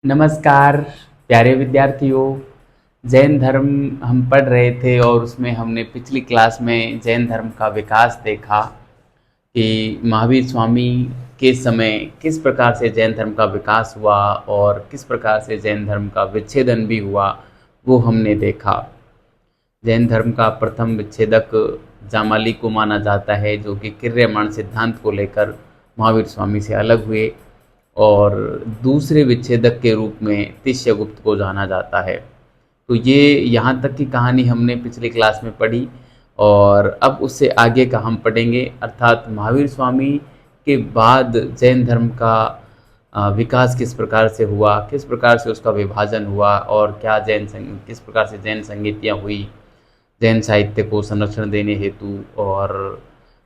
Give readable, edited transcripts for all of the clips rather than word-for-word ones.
नमस्कार प्यारे विद्यार्थियों। जैन धर्म हम पढ़ रहे थे और उसमें हमने पिछली क्लास में जैन धर्म का विकास देखा कि महावीर स्वामी के समय किस प्रकार से जैन धर्म का विकास हुआ और किस प्रकार से जैन धर्म का विच्छेदन भी हुआ, वो हमने देखा। जैन धर्म का प्रथम विच्छेदक जामाली को माना जाता है, जो कि किर्यमाण सिद्धांत को लेकर महावीर स्वामी से अलग हुए, और दूसरे विच्छेदक के रूप में तिष्यगुप्त को जाना जाता है। तो ये यहाँ तक की कहानी हमने पिछली क्लास में पढ़ी और अब उससे आगे का हम पढ़ेंगे, अर्थात महावीर स्वामी के बाद जैन धर्म का विकास किस प्रकार से हुआ, किस प्रकार से उसका विभाजन हुआ और क्या किस प्रकार से जैन संगीतियाँ हुई जैन साहित्य को संरक्षण देने हेतु, और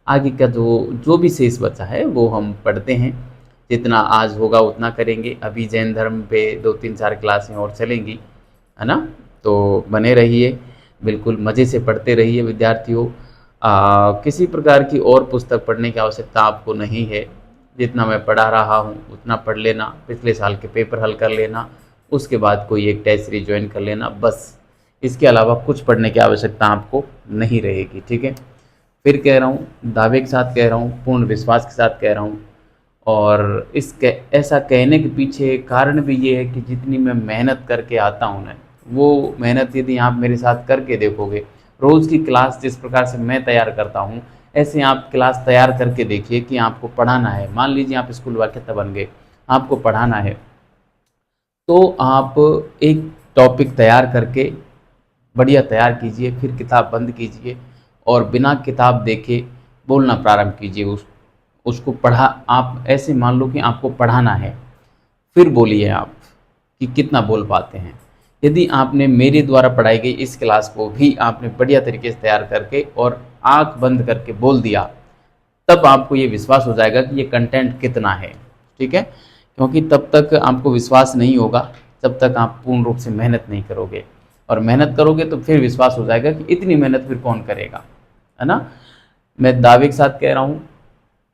आगे का जो जो भी शेष बचा है वो हम पढ़ते हैं। जितना आज होगा उतना करेंगे। अभी जैन धर्म पे 2-3-4 क्लासें और चलेंगी, है ना। तो बने रहिए, बिल्कुल मज़े से पढ़ते रहिए विद्यार्थियों। किसी प्रकार की और पुस्तक पढ़ने की आवश्यकता आपको नहीं है। जितना मैं पढ़ा रहा हूँ उतना पढ़ लेना, पिछले साल के पेपर हल कर लेना, उसके बाद कोई एक टेस्ट सीरीज ज्वाइन कर लेना, बस। इसके अलावा कुछ पढ़ने की आवश्यकता आपको नहीं रहेगी, ठीक है। फिर कह रहा हूँ, दावे के साथ कह रहा हूँ, पूर्ण विश्वास के साथ कह रहा हूँ, और ऐसा कहने के पीछे कारण भी ये है कि जितनी मैं मेहनत करके आता हूँ ना, वो मेहनत यदि आप मेरे साथ करके देखोगे, रोज़ की क्लास जिस प्रकार से मैं तैयार करता हूँ, ऐसे आप क्लास तैयार करके देखिए कि आपको पढ़ाना है। मान लीजिए आप स्कूल वाक्यता बन गए, आपको पढ़ाना है, तो आप एक टॉपिक तैयार करके बढ़िया तैयार कीजिए, फिर किताब बंद कीजिए और बिना किताब देखे बोलना प्रारंभ कीजिए। उसको पढ़ा, आप ऐसे मान लो कि आपको पढ़ाना है, फिर बोलिए आप कि कितना बोल पाते हैं। यदि आपने मेरे द्वारा पढ़ाई गई इस क्लास को भी आपने बढ़िया तरीके से तैयार करके और आंख बंद करके बोल दिया, तब आपको ये विश्वास हो जाएगा कि ये कंटेंट कितना है, ठीक है। क्योंकि तब तक आपको विश्वास नहीं होगा जब तक आप पूर्ण रूप से मेहनत नहीं करोगे, और मेहनत करोगे तो फिर विश्वास हो जाएगा कि इतनी मेहनत फिर कौन करेगा, है ना। मैं दावे के साथ कह रहा हूँ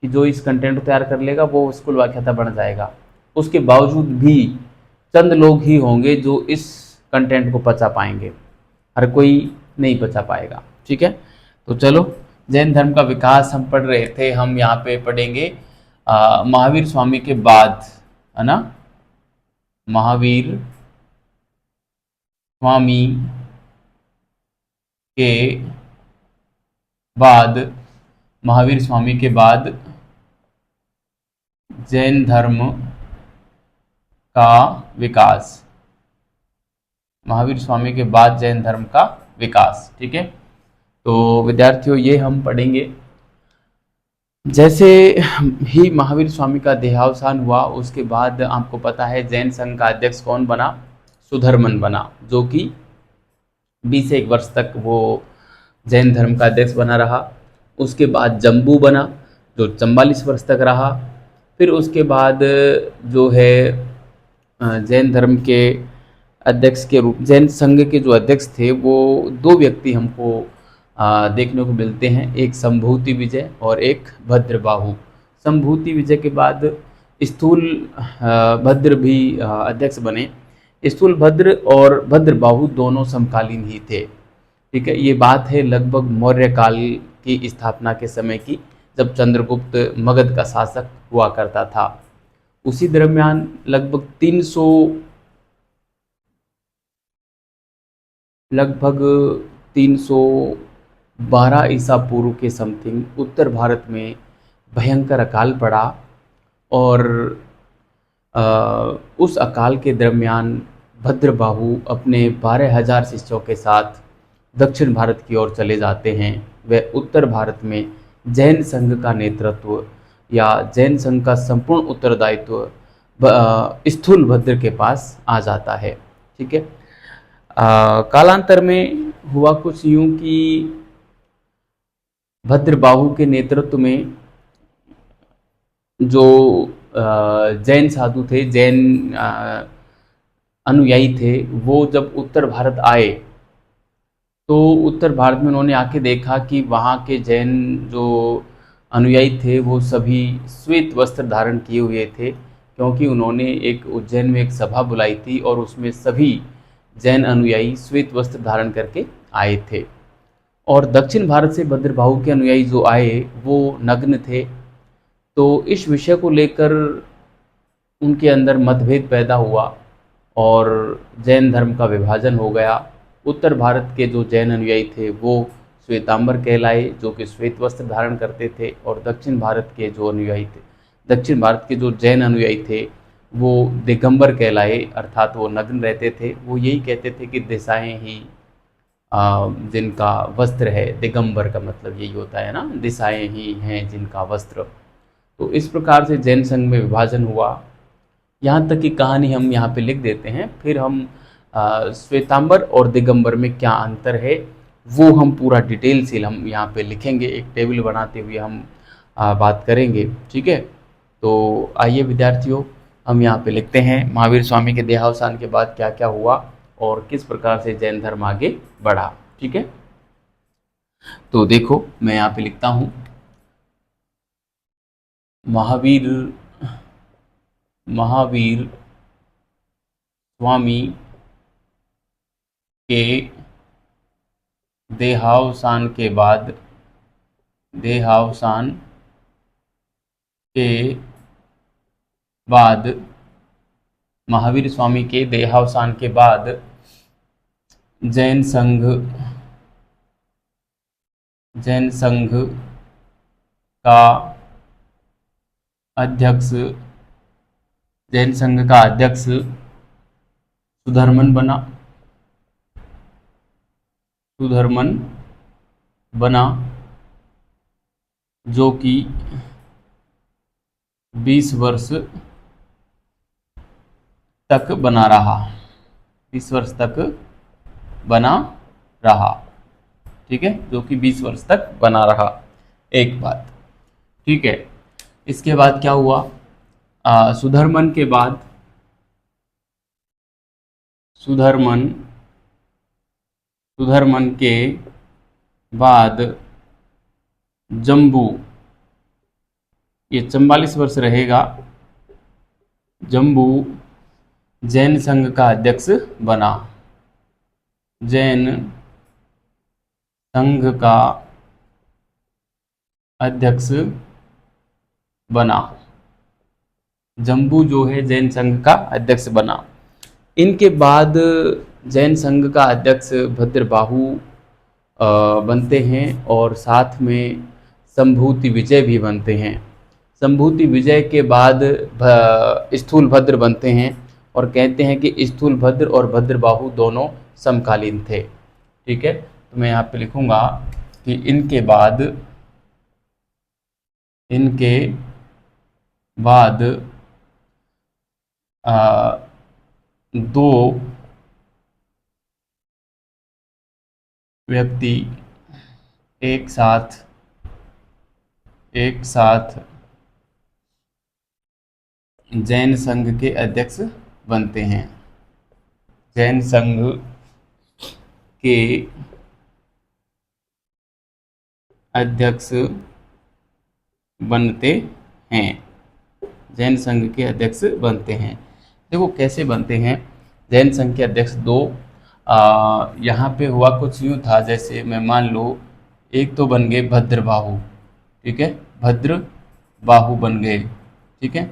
कि जो इस कंटेंट को तैयार कर लेगा वो स्कूल व्याख्याता बन जाएगा। उसके बावजूद भी चंद लोग ही होंगे जो इस कंटेंट को पचा पाएंगे, हर कोई नहीं पचा पाएगा, ठीक है। तो चलो, जैन धर्म का विकास हम पढ़ रहे थे, हम यहाँ पे पढ़ेंगे महावीर स्वामी के बाद, है ना। महावीर स्वामी के बाद, महावीर स्वामी के बाद जैन धर्म का विकास, महावीर स्वामी के बाद जैन धर्म का विकास, ठीक है। तो विद्यार्थियों, ये हम पढ़ेंगे। जैसे ही महावीर स्वामी का देहावसान हुआ, उसके बाद आपको पता है जैन संघ का अध्यक्ष कौन बना? सुधर्मन बना, जो कि 20 वर्ष तक वो जैन धर्म का अध्यक्ष बना रहा। उसके बाद जम्बू बना, जो 44 वर्ष तक रहा। फिर उसके बाद जो है जैन धर्म के अध्यक्ष के रूप, जैन संघ के जो अध्यक्ष थे, वो 2 व्यक्ति हमको देखने को मिलते हैं, एक संभूति विजय और एक भद्रबाहु। संभूति विजय के बाद स्थूल भद्र भी अध्यक्ष बने। स्थूल भद्र और भद्रबाहु दोनों समकालीन ही थे, ठीक है। ये बात है लगभग मौर्य काल की स्थापना के समय की, जब चंद्रगुप्त मगध का शासक हुआ करता था। उसी दरमियान लगभग 312 ईसा पूर्व के समथिंग उत्तर भारत में भयंकर अकाल पड़ा, और उस अकाल के दरमियान भद्रबाहु अपने 12,000 शिष्यों के साथ दक्षिण भारत की ओर चले जाते हैं। वह उत्तर भारत में जैन संघ का नेतृत्व या जैन संघ का संपूर्ण उत्तरदायित्व स्थूल भद्र के पास आ जाता है, ठीक है। कालांतर में हुआ कुछ यूं कि भद्रबाहु के नेतृत्व में जो जैन साधु थे, जैन अनुयायी थे, वो जब उत्तर भारत आए तो उत्तर भारत में उन्होंने आके देखा कि वहाँ के जैन जो अनुयायी थे वो सभी श्वेत वस्त्र धारण किए हुए थे, क्योंकि उन्होंने एक उज्जैन में एक सभा बुलाई थी और उसमें सभी जैन अनुयायी श्वेत वस्त्र धारण करके आए थे। और दक्षिण भारत से भद्रबाहु के अनुयायी जो आए वो नग्न थे। तो इस विषय को लेकर उनके अंदर मतभेद पैदा हुआ और जैन धर्म का विभाजन हो गया। उत्तर भारत के जो जैन अनुयायी थे वो श्वेतांबर कहलाए, जो कि श्वेत वस्त्र धारण करते थे, और दक्षिण भारत के जो अनुयायी थे, दक्षिण भारत के जो जैन अनुयायी थे वो दिगंबर कहलाए, अर्थात वो नग्न रहते थे। वो यही कहते थे कि दिशाएं ही जिनका वस्त्र है, दिगंबर का मतलब यही होता है ना, दिशाएं ही हैं जिनका वस्त्र। तो इस प्रकार से जैन संघ में विभाजन हुआ। यहाँ तक की कहानी हम यहाँ पे लिख देते हैं, फिर हम श्वेतांबर और दिगंबर में क्या अंतर है वो हम पूरा डिटेल से हम यहाँ पे लिखेंगे, एक टेबल बनाते हुए हम बात करेंगे। ठीक है, तो आइए विद्यार्थियों, हम यहाँ पे लिखते हैं महावीर स्वामी के देहावसान के बाद क्या क्या हुआ और किस प्रकार से जैन धर्म आगे बढ़ा। ठीक है, तो देखो मैं यहाँ पे लिखता हूँ महावीर स्वामी के देहावसान के बाद महावीर स्वामी के देहावसान के बाद जैन संघ का अध्यक्ष सुधर्मन बना, जो कि 20 वर्ष तक बना रहा। 20 वर्ष तक बना रहा। ठीक है, जो कि 20 वर्ष तक बना रहा। एक बात, ठीक है। इसके बाद क्या हुआ? सुधर्मन के बाद जम्बू, ये 44 वर्ष रहेगा। जम्बू जैन संघ का अध्यक्ष बना। जैन संघ का अध्यक्ष बना। जम्बू जो है जैन संघ का अध्यक्ष बना। इनके बाद जैन संघ का अध्यक्ष भद्रबाहु बनते हैं और साथ में संभूति विजय भी बनते हैं। संभूति विजय के बाद स्थूल भद्र बनते हैं और कहते हैं कि स्थूल भद्र और भद्रबाहु दोनों समकालीन थे। ठीक है, तो मैं यहाँ पे लिखूंगा कि इनके बाद दो व्यक्ति एक साथ जैन संघ के अध्यक्ष बनते हैं। जैन संघ के अध्यक्ष बनते हैं। जैन संघ के अध्यक्ष बनते हैं। देखो कैसे बनते हैं जैन संघ के अध्यक्ष। दो यहाँ पे हुआ कुछ यूँ था, जैसे मैं मान लो एक तो बन गए भद्रबाहु। ठीक है, भद्रबाहु बन गए। ठीक है,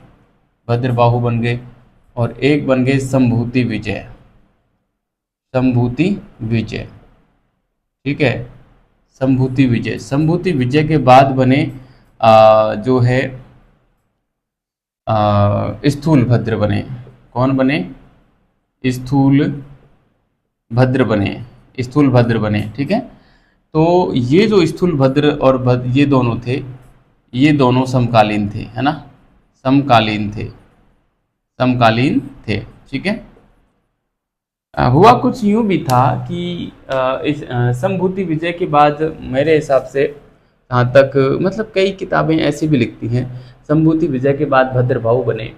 भद्रबाहु बन गए और एक बन गए संभूति विजय। संभूति विजय, ठीक है, संभूति विजय। संभूति विजय के बाद बने जो है स्थूल भद्र बने। कौन बने? स्थूल भद्र बने। स्थूल भद्र बने। ठीक है, तो ये जो स्थूल भद्र और ये दोनों थे, ये दोनों समकालीन थे, है ना, समकालीन थे। ठीक है, हुआ कुछ यूँ भी था कि इस संभूति विजय के बाद मेरे हिसाब से, जहाँ तक मतलब कई किताबें ऐसी भी लिखती हैं, संभूति विजय के बाद भद्रबाहु बने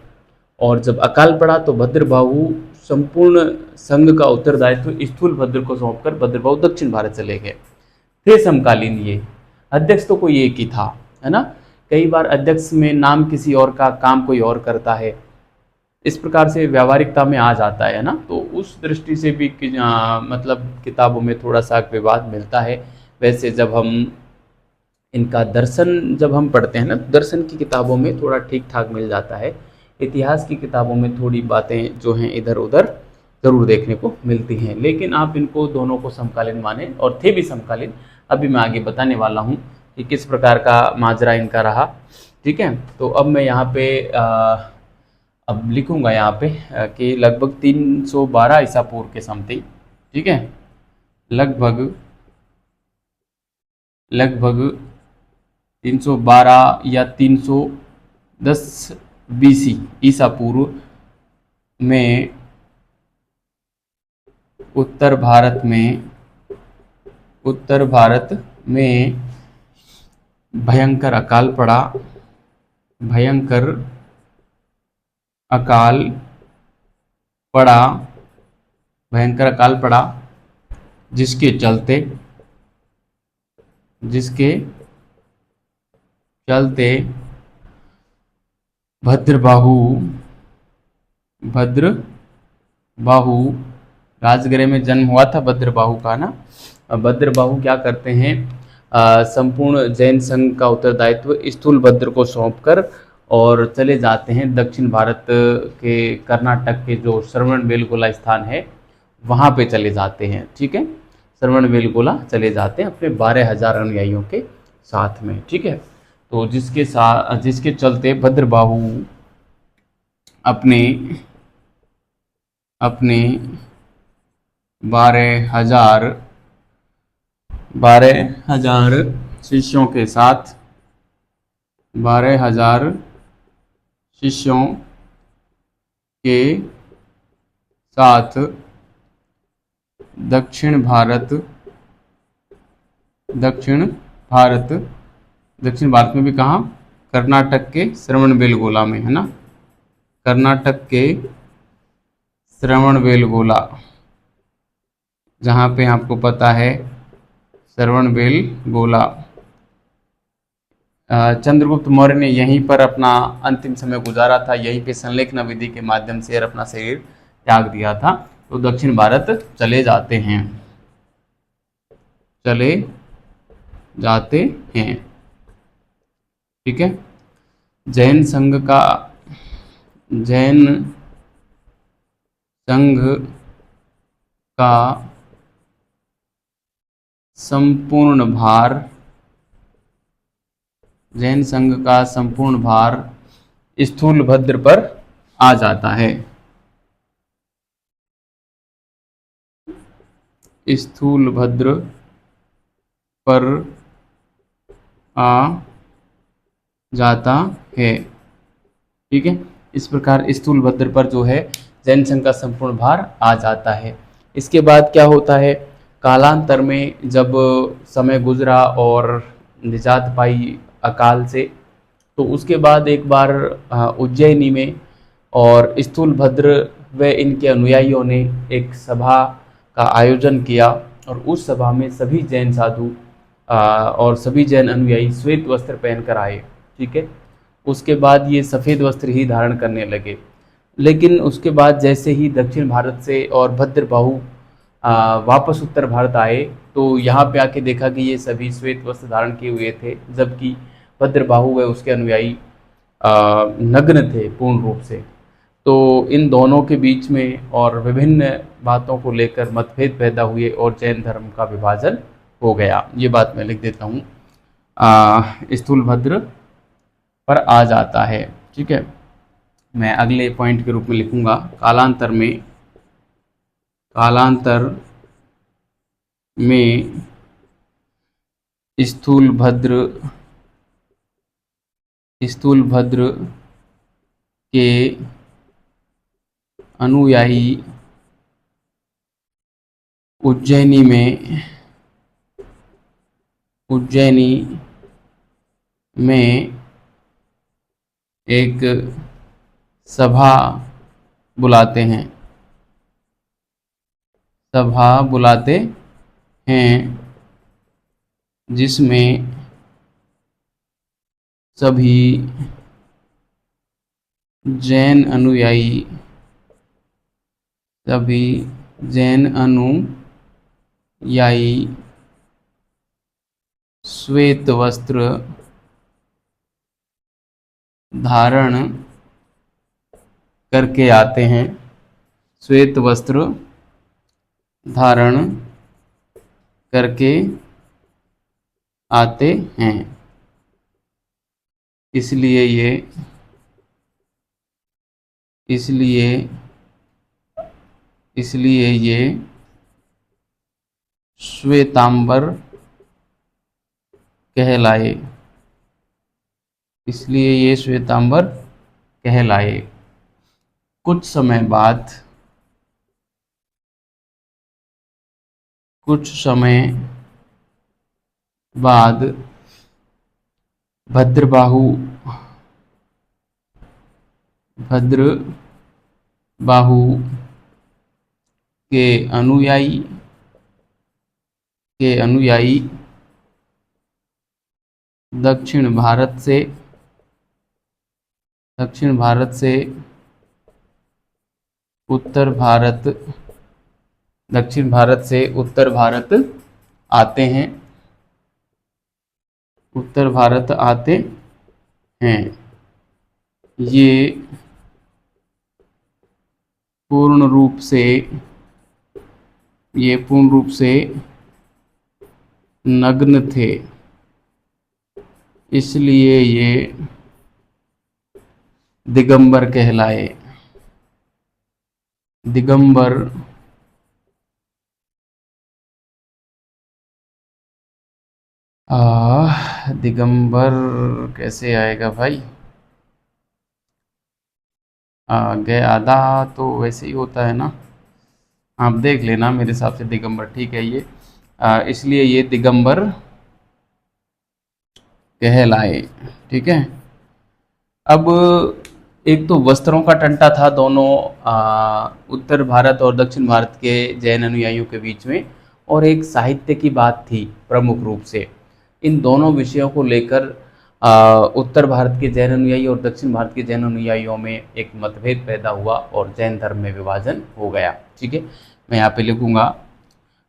और जब अकाल पड़ा तो भद्रबाहु संपूर्ण संघ का उत्तरदायित्व स्थूल भद्र को सौंपकर भद्रबाहु दक्षिण भारत चले गए। थे समकालीन ये। अध्यक्ष तो कोई एक ही था, है ना। कई बार अध्यक्ष में नाम किसी और का, काम कोई और करता है। इस प्रकार से व्यावहारिकता में आ जाता है ना। तो उस दृष्टि से भी मतलब किताबों में थोड़ा सा विवाद मिलता है। वैसे जब हम इनका दर्शन जब हम पढ़ते हैं ना, तो दर्शन की किताबों में थोड़ा ठीक ठाक मिल जाता है। इतिहास की किताबों में थोड़ी बातें जो हैं इधर उधर ज़रूर देखने को मिलती हैं, लेकिन आप इनको दोनों को समकालीन माने, और थे भी समकालीन। अभी मैं आगे बताने वाला हूँ कि किस प्रकार का माजरा इनका रहा। ठीक है, तो अब मैं यहाँ पे अब लिखूंगा यहाँ पे कि लगभग 312 ईसा पूर्व के समथिंग। ठीक है, लगभग लगभग 312 या 310 बीसी ईसा पूर्व में उत्तर भारत में भयंकर अकाल पड़ा। भयंकर अकाल पड़ा भयंकर अकाल पड़ा, जिसके चलते भद्रबाहु राजगृह में जन्म हुआ था भद्रबाहु का ना। भद्रबाहु क्या करते हैं, संपूर्ण जैन संघ का उत्तरदायित्व स्थूलभद्र को सौंपकर और चले जाते हैं दक्षिण भारत के कर्नाटक के जो श्रवणबेलगोला स्थान है वहाँ पे चले जाते हैं। ठीक है, श्रवणबेलगोला चले जाते हैं अपने 12,000 अनुयायियों के साथ में। ठीक है, तो जिसके चलते भद्रबाहु अपने 12,000 शिष्यों के साथ 12,000 शिष्यों के साथ दक्षिण भारत में भी कहाँ, कर्नाटक के श्रवणबेलगोला में, है ना, कर्नाटक के श्रवणबेलगोला, जहाँ पे आपको पता है श्रवणबेलगोला, चंद्रगुप्त मौर्य ने यहीं पर अपना अंतिम समय गुजारा था, यहीं पे संलेखन विधि के माध्यम से अपना शरीर त्याग दिया था। तो दक्षिण भारत चले जाते हैं। ठीक है, जैन संघ का संपूर्ण भार स्थूलभद्र पर आ जाता है। स्थूलभद्र पर आ जाता है। ठीक है, इस प्रकार स्थूलभद्र पर जो है जैन संघ का संपूर्ण भार आ जाता है। इसके बाद क्या होता है, कालांतर में जब समय गुजरा और निजात पाई अकाल से, तो उसके बाद एक बार उज्जैनी में और स्थूलभद्र व इनके अनुयायियों ने एक सभा का आयोजन किया, और उस सभा में सभी जैन साधु और सभी जैन अनुयायी श्वेत वस्त्र पहनकर आए। ठीक है, उसके बाद ये सफ़ेद वस्त्र ही धारण करने लगे। लेकिन उसके बाद जैसे ही दक्षिण भारत से और भद्रबाहु वापस उत्तर भारत आए, तो यहाँ पे आके देखा कि ये सभी श्वेत वस्त्र धारण किए हुए थे, जबकि भद्रबाहु व उसके अनुयायी नग्न थे पूर्ण रूप से। तो इन दोनों के बीच में और विभिन्न बातों को लेकर मतभेद पैदा हुए और जैन धर्म का विभाजन हो गया। ये बात मैं लिख देता हूँ, स्थूलभद्र पर आ जाता है। ठीक है, मैं अगले पॉइंट के रूप में लिखूंगा, कालांतर में स्थूलभद्र के अनुयायी उज्जैनी में एक सभा बुलाते हैं जिसमें सभी जैन अनुयायी, सभी जैन अनुयायी श्वेत वस्त्र धारण करके आते हैं, श्वेत वस्त्र धारण करके आते हैं, इसलिए ये श्वेतांबर कहलाए, इसलिए ये श्वेतांबर कहलाए। कुछ समय बाद भद्रबाहु के अनुयायी दक्षिण भारत से उत्तर भारत आते हैं। ये पूर्ण रूप से नग्न थे, इसलिए ये दिगंबर कहलाए। दिगंबर कैसे आएगा भाई? आगे आधा तो वैसे ही होता है ना, आप देख लेना, मेरे हिसाब से दिगंबर ठीक है ये। इसलिए ये दिगंबर कहलाए। ठीक है। अब एक तो वस्त्रों का टंटा था दोनों उत्तर भारत और दक्षिण भारत के जैन अनुयायियों के बीच में, और एक साहित्य की बात थी प्रमुख रूप से। इन दोनों विषयों को लेकर उत्तर भारत के जैन अनुयायी और दक्षिण भारत के जैन अनुयायियों में एक मतभेद पैदा हुआ और जैन धर्म में विभाजन हो गया। ठीक है, मैं यहाँ पे लिखूँगा,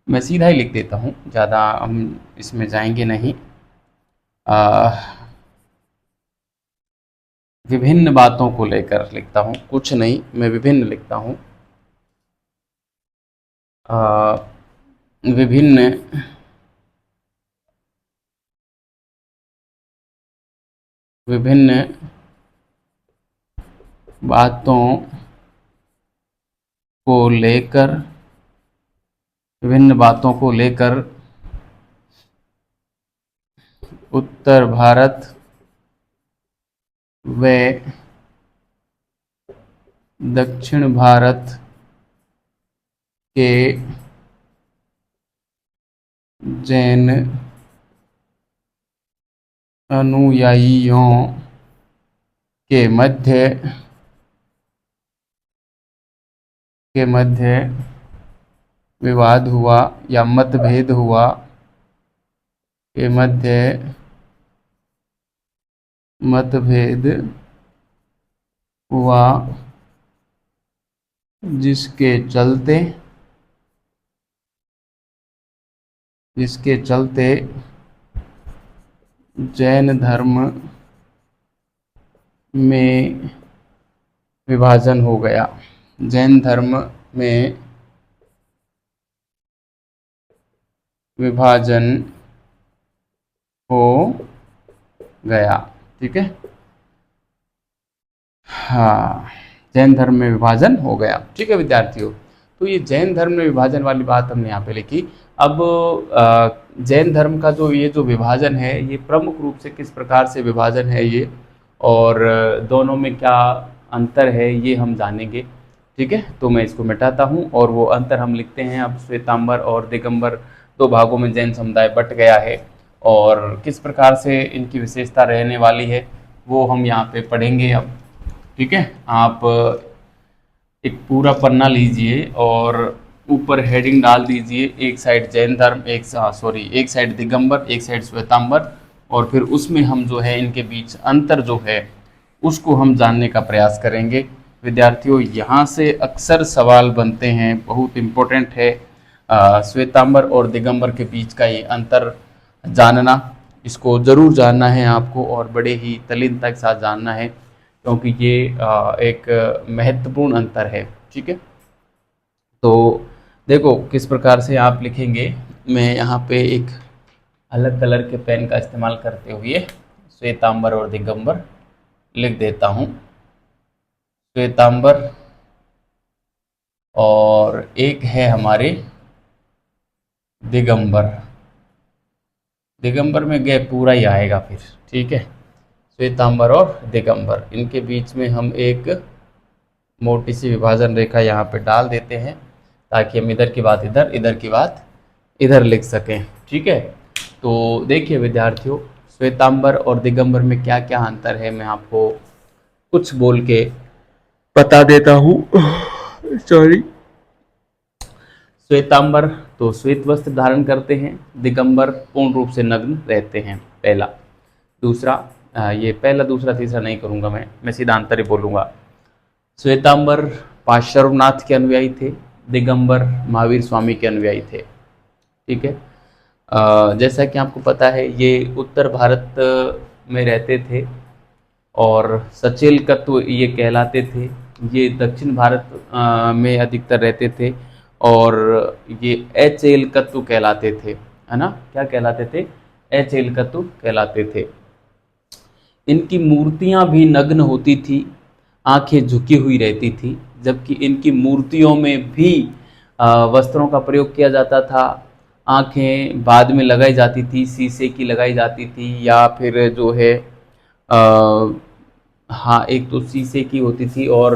मैं सीधा ही लिख देता हूँ, ज़्यादा हम इसमें जाएंगे नहीं। विभिन्न बातों को लेकर लिखता हूँ, कुछ नहीं, मैं विभिन्न लिखता हूँ। विभिन्न बातों को लेकर उत्तर भारत व दक्षिण भारत के जैन अनुयायियों के मध्य विवाद हुआ या मतभेद हुआ, जिसके चलते जैन धर्म में विभाजन हो गया। जैन धर्म में विभाजन हो गया। ठीक है, हाँ, जैन धर्म में विभाजन हो गया। ठीक है विद्यार्थियों, तो ये जैन धर्म में विभाजन वाली बात हमने यहाँ पे लिखी। अब जैन धर्म का जो विभाजन है, ये प्रमुख रूप से किस प्रकार से विभाजन है ये, और दोनों में क्या अंतर है, ये हम जानेंगे। ठीक है, तो मैं इसको मिटाता हूँ और वो अंतर हम लिखते हैं। अब श्वेतांबर और दिगंबर दो भागों में जैन समुदाय बट गया है, और किस प्रकार से इनकी विशेषता रहने वाली है वो हम यहाँ पे पढ़ेंगे अब। ठीक है, आप एक पूरा पन्ना लीजिए और ऊपर हेडिंग डाल दीजिए, एक साइड जैन धर्म, एक साइड दिगंबर, एक साइड श्वेतांबर, और फिर उसमें हम जो है इनके बीच अंतर जो है उसको हम जानने का प्रयास करेंगे। विद्यार्थियों, यहाँ से अक्सर सवाल बनते हैं, बहुत इम्पोर्टेंट है श्वेतांबर और दिगंबर के बीच का ये अंतर जानना। इसको ज़रूर जानना है आपको और बड़े ही तल्लीनता के साथ जानना है, क्योंकि ये एक महत्वपूर्ण अंतर है। ठीक है, तो देखो किस प्रकार से आप लिखेंगे। मैं यहाँ पे एक अलग कलर के पेन का इस्तेमाल करते हुए श्वेतांबर और दिगंबर लिख देता हूँ। श्वेतांबर और एक है हमारे दिगंबर। दिगंबर में गैप पूरा ही आएगा फिर। ठीक है, श्वेतांबर और दिगंबर, इनके बीच में हम एक मोटी सी विभाजन रेखा यहाँ पे डाल देते हैं, ताकि हम इधर की बात इधर, इधर की बात इधर लिख सकें। ठीक है, तो देखिए विद्यार्थियों, श्वेतांबर और दिगंबर में क्या क्या अंतर है, मैं आपको कुछ बोल के बता देता हूँ। सॉरी। श्वेतांबर तो श्वेत वस्त्र धारण करते हैं, दिगंबर पूर्ण रूप से नग्न रहते हैं। पहला। दूसरा, ये पहला दूसरा तीसरा नहीं करूँगा, मैं सीधा अंतर ही बोलूँगा। श्वेतांबर पार्श्वनाथ के अनुयायी थे, दिगंबर महावीर स्वामी के अनुयायी थे। ठीक है, जैसा कि आपको पता है ये उत्तर भारत में रहते थे और सचेल तत्व ये कहलाते थे। ये दक्षिण भारत में अधिकतर रहते थे और ये अचेल तत्व कहलाते थे, है ना। क्या कहलाते थे? अचेल तत्व कहलाते थे। इनकी मूर्तियां भी नग्न होती थी, आंखें झुकी हुई रहती थी, जबकि इनकी मूर्तियों में भी वस्त्रों का प्रयोग किया जाता था। आंखें बाद में लगाई जाती थी, शीशे की लगाई जाती थी, या फिर जो है हाँ, एक तो शीशे की होती थी और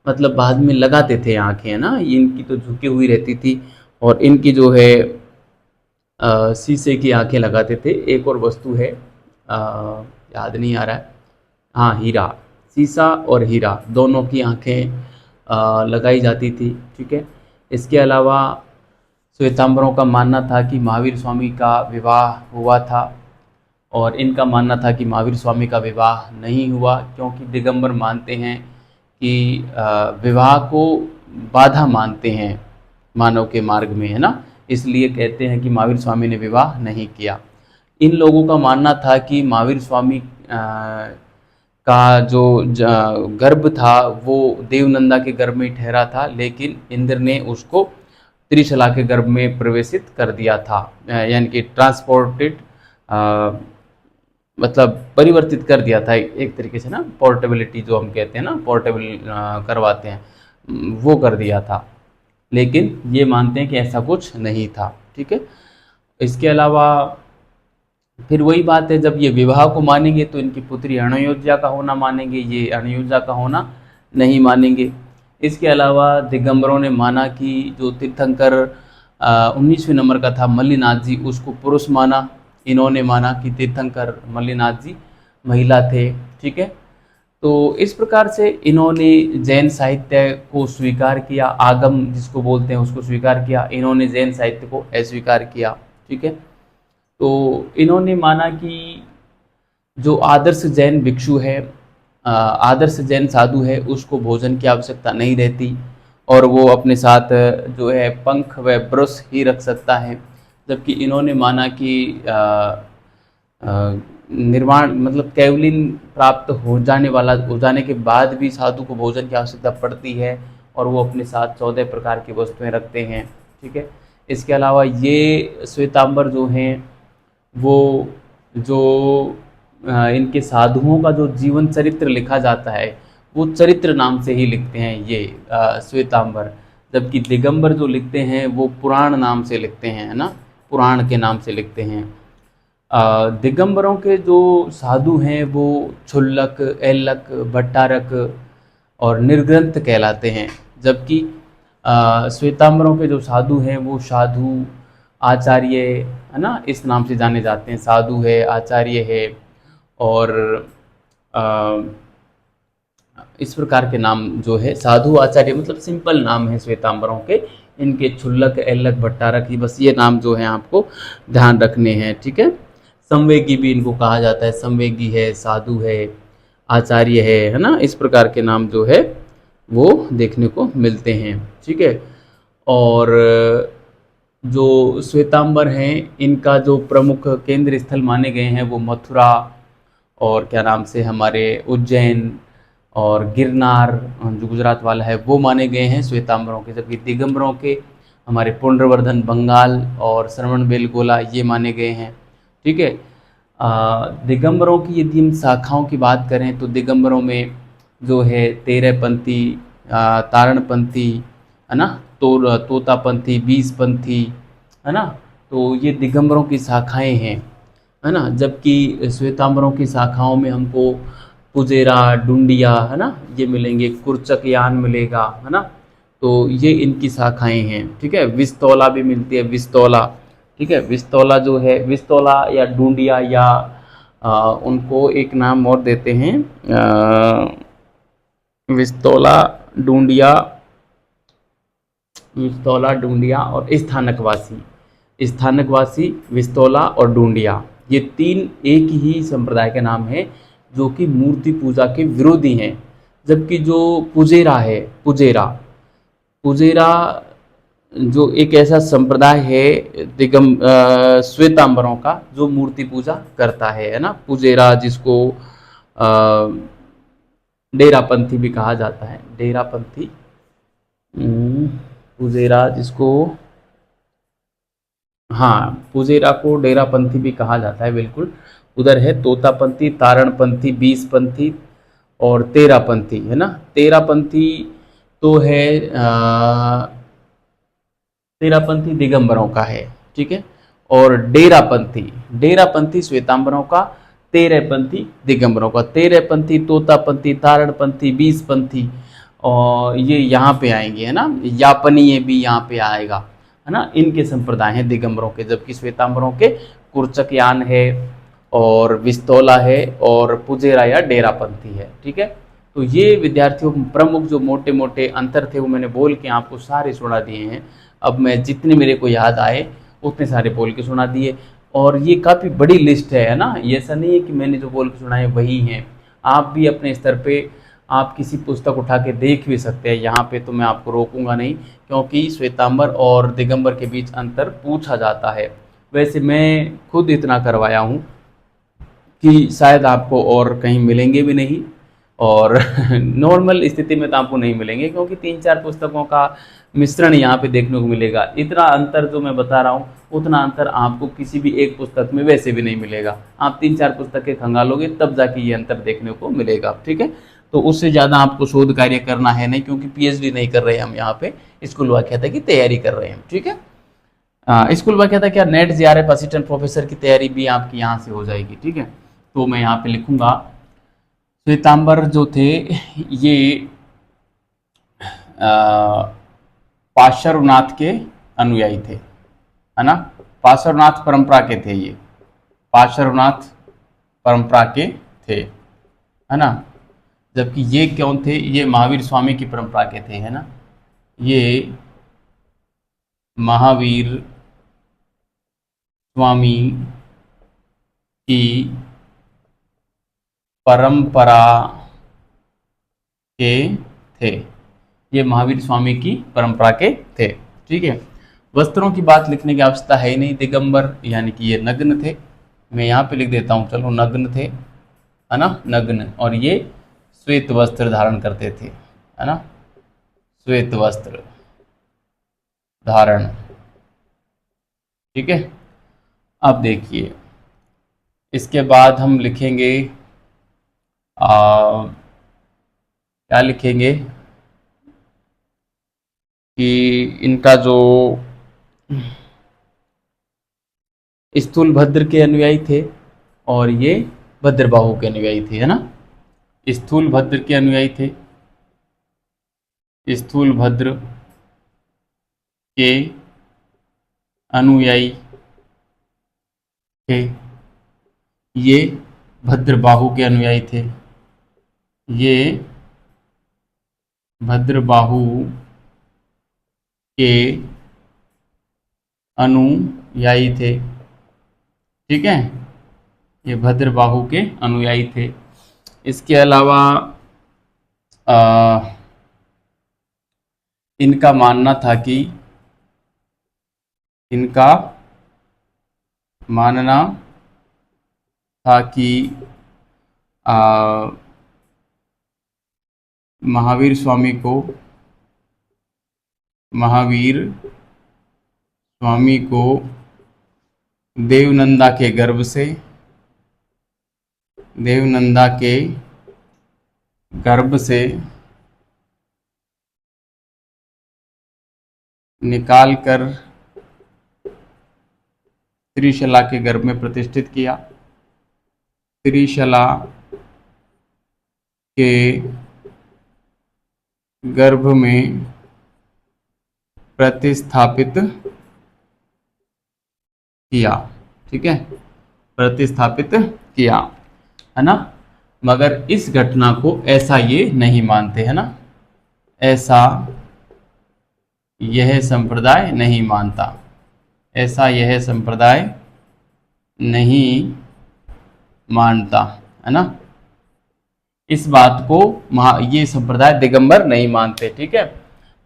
मतलब बाद में लगाते थे आंखें, है ना। इनकी तो झुकी हुई रहती थी और इनकी जो है शीशे की आंखें लगाते थे। एक और वस्तु है, याद नहीं आ रहा है, हाँ, हीरा। शीशा और हीरा दोनों की आंखें लगाई जाती थी। ठीक है, इसके अलावा श्वेतांबरों का मानना था कि महावीर स्वामी का विवाह हुआ था और इनका मानना था कि महावीर स्वामी का विवाह नहीं हुआ, क्योंकि दिगंबर मानते हैं कि विवाह को बाधा मानते हैं मानव के मार्ग में, है ना। इसलिए कहते हैं कि महावीर स्वामी ने विवाह नहीं किया। इन लोगों का मानना था कि महावीर स्वामी का जो गर्भ था वो देवनंदा के गर्भ में ठहरा था, लेकिन इंद्र ने उसको त्रिशला के गर्भ में प्रवेशित कर दिया था, यानी कि ट्रांसपोर्टेड, मतलब परिवर्तित कर दिया था एक तरीके से ना। पोर्टेबिलिटी जो हम कहते हैं ना, पोर्टेबल करवाते हैं, वो कर दिया था। लेकिन ये मानते हैं कि ऐसा कुछ नहीं था। ठीक है, इसके अलावा फिर वही बात है, जब ये विवाह को मानेंगे तो इनकी पुत्री अणुयोज्या का होना मानेंगे, ये अणुयोज्या का होना नहीं मानेंगे। इसके अलावा दिगंबरों ने माना कि जो तीर्थंकर 19वें नंबर का था मल्लिनाथ जी, उसको पुरुष माना। इन्होंने माना कि तीर्थंकर मल्लिनाथ जी महिला थे। ठीक है, तो इस प्रकार से इन्होंने जैन साहित्य को स्वीकार किया, आगम जिसको बोलते हैं उसको स्वीकार किया, इन्होंने जैन साहित्य को अस्वीकार किया। ठीक है, तो इन्होंने माना कि जो आदर्श जैन भिक्षु है, आदर्श जैन साधु है, उसको भोजन की आवश्यकता नहीं रहती और वो अपने साथ जो है पंख व ब्रश ही रख सकता है। जबकि इन्होंने माना कि निर्वाण मतलब कैवलिन प्राप्त हो जाने के बाद भी साधु को भोजन की आवश्यकता पड़ती है और वो अपने साथ 14 प्रकार की वस्तुएं रखते हैं। ठीक है, इसके अलावा ये श्वेतांबर जो हैं वो जो इनके साधुओं का जो जीवन चरित्र लिखा जाता है वो चरित्र नाम से ही लिखते हैं ये श्वेतांबर, जबकि दिगंबर जो लिखते हैं वो पुराण नाम से लिखते हैं, है ना, पुराण के नाम से लिखते हैं। दिगंबरों के जो साधु हैं वो क्षुल्लक, ऐल्लक, भट्टारक और निर्ग्रंथ कहलाते हैं, जबकि श्वेतांबरों के जो साधु हैं वो साधु, आचार्य, है ना, इस नाम से जाने जाते हैं। साधु है, आचार्य है और इस प्रकार के नाम जो है साधु, आचार्य मतलब सिंपल नाम है श्वेतांबरों के। इनके क्षुल्लक, ऐल्लक, भट्टारक, ही बस ये नाम जो है आपको ध्यान रखने हैं। ठीक है, संवेगी भी इनको कहा जाता है, संवेगी है, साधु है, आचार्य है ना, इस प्रकार के नाम जो है वो देखने को मिलते हैं। ठीक है। और जो श्वेतांबर हैं, इनका जो प्रमुख केंद्र स्थल माने गए हैं वो मथुरा और क्या नाम से हमारे उज्जैन और गिरनार जो गुजरात वाला है वो माने गए हैं श्वेतांबरों के, जबकि दिगंबरों के हमारे पुंड्रवर्धन बंगाल और श्रवणबेलगोला ये माने गए हैं। ठीक है। दिगंबरों की यदि हम शाखाओं की बात करें तो दिगंबरों में जो है तेरहपंथी, तारणपंथी है ना, तोतापंथी, बीसपंथी है ना, तो ये दिगंबरों की शाखाएं हैं है ना। जबकि श्वेतांबरों की शाखाओं में हमको पुजेरा, डुंडिया है ना ये मिलेंगे, कुर्चकयान मिलेगा है ना, तो ये इनकी शाखाएं हैं। ठीक है। विस्तौला भी मिलती है, विस्तौला। ठीक है। विस्तौला जो है, विस्तौला या डुंडिया या उनको एक नाम और देते हैं, विस्तौला, डुंडिया, विस्तौला, डूंडिया और स्थानकवासी। स्थानकवासी, विस्तौला और डूंडिया, ये तीन एक ही संप्रदाय के नाम हैं जो कि मूर्ति पूजा के विरोधी हैं। जबकि जो पुजेरा है, पुजेरा जो एक ऐसा संप्रदाय है श्वेतांबरों का जो मूर्ति पूजा करता है ना, पुजेरा जिसको डेरापंथी भी कहा जाता है, डेरापंथी, पुजेरा जिसको, हाँ पुजेरा को डेरापंथी भी कहा जाता है, बिल्कुल। उधर है तोतापंथी, तारणपंथी, बीसपंथी और तेरापंथी है ना। तेरापंथी तो है तेरापंथी दिगंबरों का है। ठीक है। और डेरापंथी श्वेतांबरों का, तेरहपंथी दिगंबरों का। तेरहपंथी, तोतापंथी, तारणपंथी, बीसपंथी और ये यहाँ पे आएंगे है ना, यापनीय भी यहाँ पे आएगा है ना, इनके संप्रदाय हैं दिगंबरों के। जबकि श्वेतांबरों के कुर्चकयान है और विस्तौला है और पुजेरा या डेरापंथी है। ठीक है। तो ये विद्यार्थियों प्रमुख जो मोटे मोटे अंतर थे वो मैंने बोल के आपको सारे सुना दिए हैं। अब मैं जितने मेरे को याद आए उतने सारे बोल के सुना दिए। और ये काफ़ी बड़ी लिस्ट है ना, ये ऐसा नहीं है कि मैंने जो बोल के सुनाए वही हैं। आप भी अपने स्तर पे आप किसी पुस्तक उठा के देख भी सकते हैं, यहाँ पे तो मैं आपको रोकूंगा नहीं, क्योंकि श्वेतांबर और दिगंबर के बीच अंतर पूछा जाता है। वैसे मैं खुद इतना करवाया हूँ कि शायद आपको और कहीं मिलेंगे भी नहीं, और नॉर्मल स्थिति में तो आपको नहीं मिलेंगे, क्योंकि 3-4 पुस्तकों का मिश्रण यहाँ पे देखने को मिलेगा। इतना अंतर जो मैं बता रहा हूँ उतना अंतर आपको किसी भी एक पुस्तक में वैसे भी नहीं मिलेगा। आप 3-4 पुस्तकें खंगालोगे तब जाके ये अंतर देखने को मिलेगा। ठीक है। तो उससे ज़्यादा आपको शोध कार्य करना है नहीं, क्योंकि पीएचडी नहीं कर रहे हैं हम यहाँ पे, स्कूल व्याख्याता की तैयारी कर रहे हैं। ठीक है। स्कूल व्याख्याता क्या, नेट जेआरएफ असिस्टेंट प्रोफेसर की तैयारी भी आपकी यहाँ से हो जाएगी। ठीक है। तो मैं यहाँ पे लिखूंगा श्वेतांबर जो थे ये पार्श्वनाथ के अनुयायी थे है ना, पार्श्वनाथ परंपरा के थे, ये पार्श्वनाथ परंपरा के थे है ना। जबकि ये क्यों थे, ये महावीर स्वामी की परंपरा के थे है ना, ये महावीर स्वामी की परंपरा के थे, ये महावीर स्वामी की परंपरा के थे। ठीक है। वस्त्रों की बात लिखने की आवश्यकता है ही नहीं, दिगंबर यानी कि ये नग्न थे। मैं यहाँ पे लिख देता हूँ, चलो नग्न थे है ना, नग्न। और ये श्वेत वस्त्र धारण करते थे है ना, श्वेत वस्त्र धारण। ठीक है। अब देखिए इसके बाद हम लिखेंगे क्या लिखेंगे कि इनका जो स्थूल भद्र के अनुयायी थे और ये भद्रबाहु के अनुयायी थे है ना, स्थूल भद्र के अनुयायी थे, स्थूल भद्र के अनुयायी थे, ये भद्रबाहु के अनुयायी थे, ये भद्रबाहु के अनुयायी थे। ठीक है। ये भद्रबाहु के अनुयायी थे। इसके अलावा इनका मानना था कि इनका मानना था कि महावीर स्वामी को देवनंदा के गर्भ से निकालकर त्रिशला के गर्भ में प्रतिष्ठित किया। त्रिशला के गर्भ में प्रतिस्थापित किया। ठीक है, प्रतिस्थापित किया, है ना। मगर इस घटना को ऐसा ये नहीं मानते, है ना, ऐसा यह संप्रदाय नहीं मानता, ऐसा यह संप्रदाय नहीं मानता, है ना। इस बात को ये संप्रदाय दिगंबर नहीं मानते। ठीक है,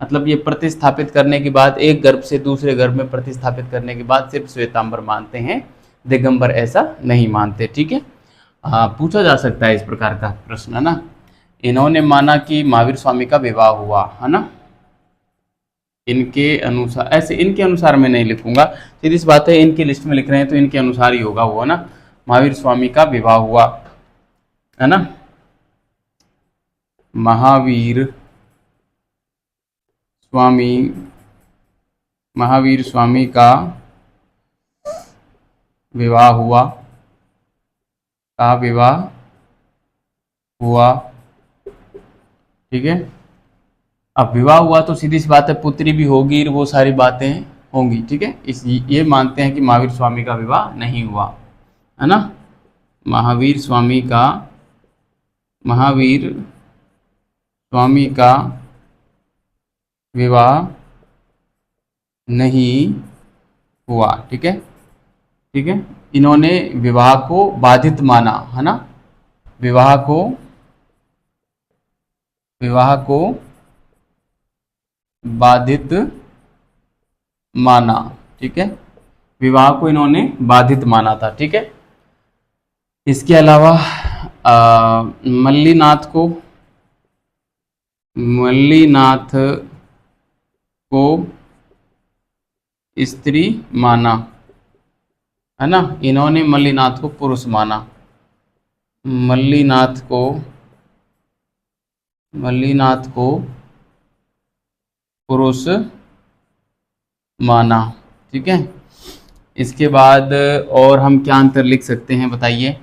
मतलब ये प्रतिस्थापित करने के बाद, एक गर्भ से दूसरे गर्भ में प्रतिस्थापित करने के बाद सिर्फ श्वेतांबर मानते हैं, दिगंबर ऐसा नहीं मानते। ठीक है, पूछा जा सकता है इस प्रकार का प्रश्न, है ना। इन्होंने माना कि महावीर स्वामी का विवाह हुआ, है ना, इनके अनुसार। ऐसे इनके अनुसार मैं नहीं लिखूंगा, सीधी सी बात है, इनकी लिस्ट में लिख रहे हैं तो इनके अनुसार ही होगा वो, है ना। महावीर स्वामी का विवाह हुआ, है ना, महावीर स्वामी का विवाह हुआ, ठीक है। अब विवाह हुआ तो सीधी सी बात है, पुत्री भी होगी, वो सारी बातें होंगी। ठीक है, ये मानते हैं कि महावीर स्वामी का विवाह नहीं हुआ, है ना। महावीर स्वामी का विवाह नहीं हुआ। ठीक है, ठीक है, इन्होंने विवाह को बाधित माना, है ना, विवाह को बाधित माना। ठीक है, विवाह को इन्होंने बाधित माना था। ठीक है, इसके अलावा मल्लीनाथ को स्त्री माना, है ना, इन्होंने मल्लीनाथ को पुरुष माना। मल्लीनाथ को पुरुष माना। ठीक है, इसके बाद और हम क्या अंतर लिख सकते हैं बताइए।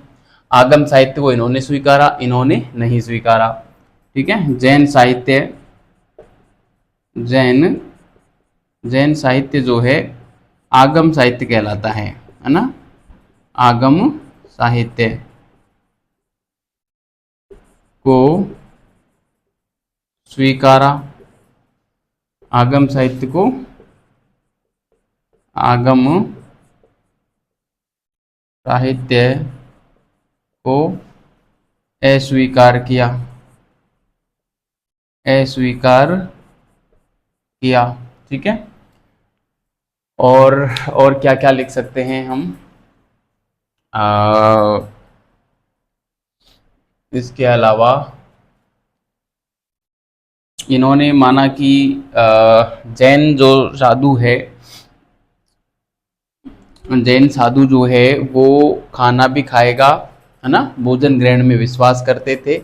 आगम साहित्य को इन्होंने स्वीकारा, इन्होंने नहीं स्वीकारा। ठीक है, जैन साहित्य जो है आगम साहित्य कहलाता है ना, आगम साहित्य को स्वीकारा, आगम साहित्य को अस्वीकार किया। ठीक है, और क्या क्या लिख सकते हैं हम। इसके अलावा इन्होंने माना कि जैन साधु जो है वो खाना भी खाएगा, है ना, भोजन ग्रहण में विश्वास करते थे,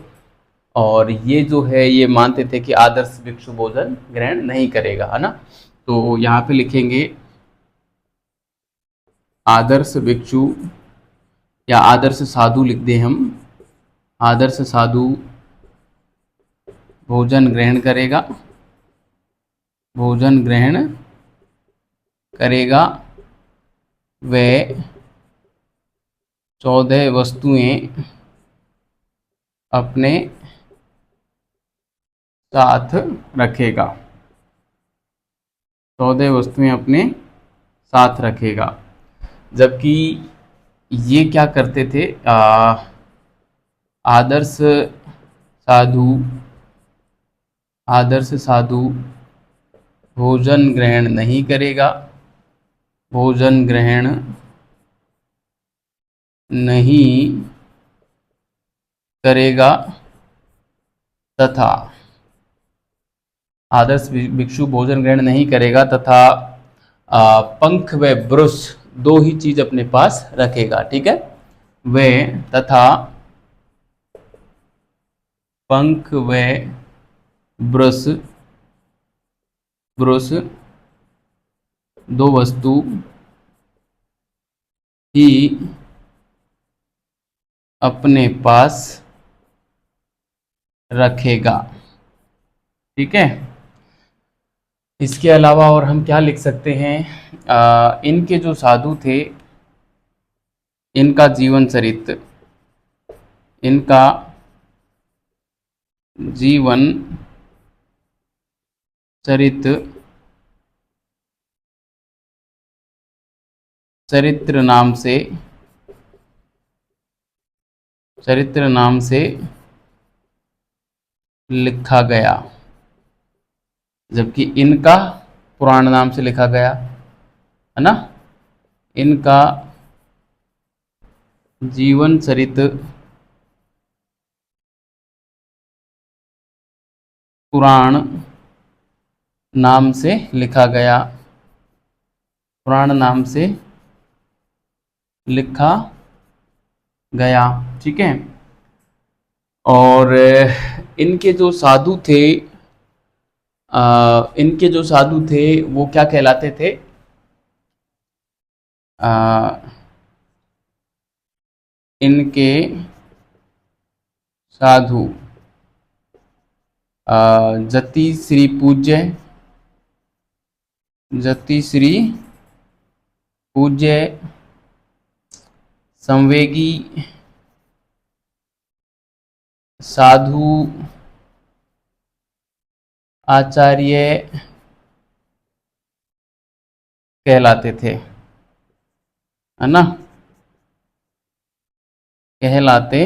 और ये जो है ये मानते थे कि आदर्श भिक्षु भोजन ग्रहण नहीं करेगा, है ना। तो यहाँ पे लिखेंगे आदर्श भिक्षु या आदर्श साधु लिख दें हम। आदर्श साधु भोजन ग्रहण करेगा, वह 14 वस्तुएं अपने साथ रखेगा, 14 वस्तुएं अपने साथ रखेगा। जबकि ये क्या करते थे, आदर्श साधु, आदर्श साधु भोजन ग्रहण नहीं करेगा, भोजन ग्रहण नहीं करेगा तथा, आदर्श भिक्षु भोजन ग्रहण नहीं करेगा तथा पंख व ब्रुश दो ही चीज अपने पास रखेगा। ठीक है, वे तथा पंख व ब्रुश, ब्रुश दो वस्तु ही अपने पास रखेगा। ठीक है, इसके अलावा और हम क्या लिख सकते हैं, इनके जो साधु थे, इनका जीवन चरित्र, इनका जीवन चरित्र, चरित्र नाम से, चरित्र नाम से लिखा गया, जबकि इनका पुराण नाम से लिखा गया, है ना। इनका जीवन चरित्र पुराण नाम से लिखा गया, पुराण नाम से लिखा गया। ठीक है, और इनके जो साधु थे, इनके जो साधु थे वो क्या कहलाते थे, इनके साधु जति श्री पूज्य, जति श्री पूज्य, संवेगी साधु आचार्य कहलाते थे, है ना, कहलाते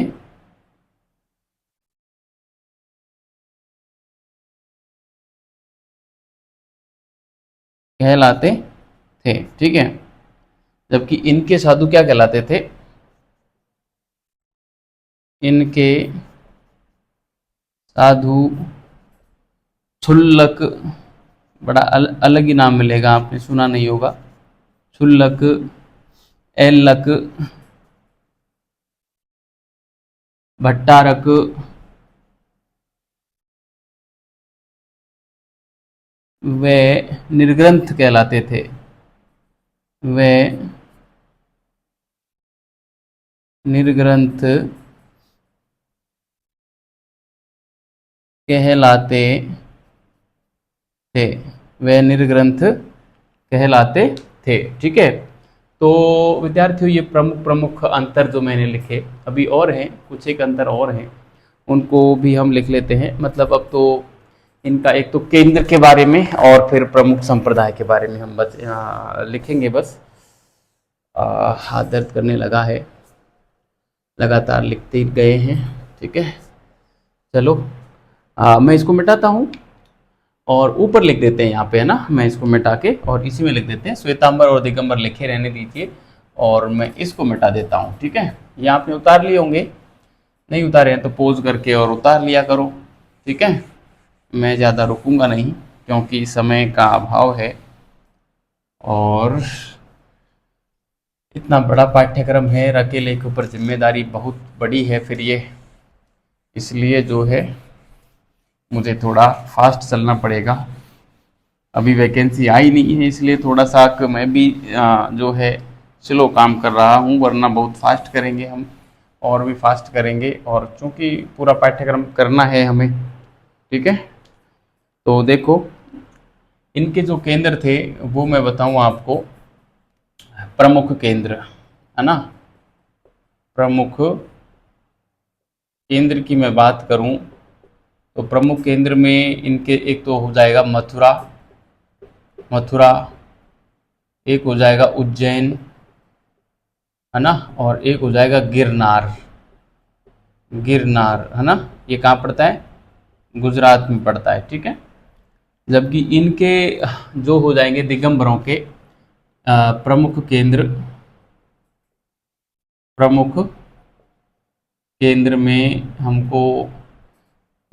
कहलाते थे। ठीक है, जबकि इनके साधु क्या कहलाते थे, इनके साधु क्षुल्लक, बड़ा अलग ही नाम मिलेगा, आपने सुना नहीं होगा, क्षुल्लक, ऐल्लक, भट्टारक, वे निर्ग्रंथ कहलाते थे, वे निर्ग्रंथ कहलाते थे, वे निर्ग्रंथ कहलाते थे। ठीक है, तो विद्यार्थियों ये प्रमुख प्रमुख अंतर जो मैंने लिखे, अभी और हैं कुछ एक अंतर और हैं, उनको भी हम लिख लेते हैं। मतलब अब तो इनका एक तो केंद्र के बारे में और फिर प्रमुख संप्रदाय के बारे में हम बस लिखेंगे। बस हाथ दर्द करने लगा है, लगातार लिखते गए हैं। ठीक है, चलो मैं इसको मिटाता हूँ और ऊपर लिख देते हैं यहाँ पे, है ना, मैं इसको मिटा के और इसी में लिख देते हैं श्वेतांबर और दिगंबर लिखे रहने दीजिए और मैं इसको मिटा देता हूँ। ठीक है, ये आपने उतार लिए होंगे, नहीं उतारे हैं तो पोज करके और उतार लिया करो। ठीक है, मैं ज़्यादा रुकूंगा नहीं क्योंकि समय का अभाव है और इतना बड़ा पाठ्यक्रम है, अकेले के ऊपर जिम्मेदारी बहुत बड़ी है फिर ये, इसलिए जो है मुझे थोड़ा फास्ट चलना पड़ेगा। अभी वैकेंसी आई नहीं है इसलिए थोड़ा सा मैं भी जो है स्लो काम कर रहा हूँ, वरना बहुत फास्ट करेंगे हम, और भी फास्ट करेंगे, और चूँकि पूरा पाठ्यक्रम करना है हमें। ठीक है, तो देखो इनके जो केंद्र थे वो मैं बताऊँ आपको, प्रमुख केंद्र, है ना, प्रमुख केंद्र की मैं बात करूं तो प्रमुख केंद्र में इनके एक तो हो जाएगा मथुरा, मथुरा, एक हो जाएगा उज्जैन, है ना, और एक हो जाएगा गिरनार, गिरनार, है ना, ये कहाँ पड़ता है? गुजरात में पड़ता है, ठीक है। जबकि इनके जो हो जाएंगे दिगंबरों के प्रमुख केंद्र, प्रमुख केंद्र में हमको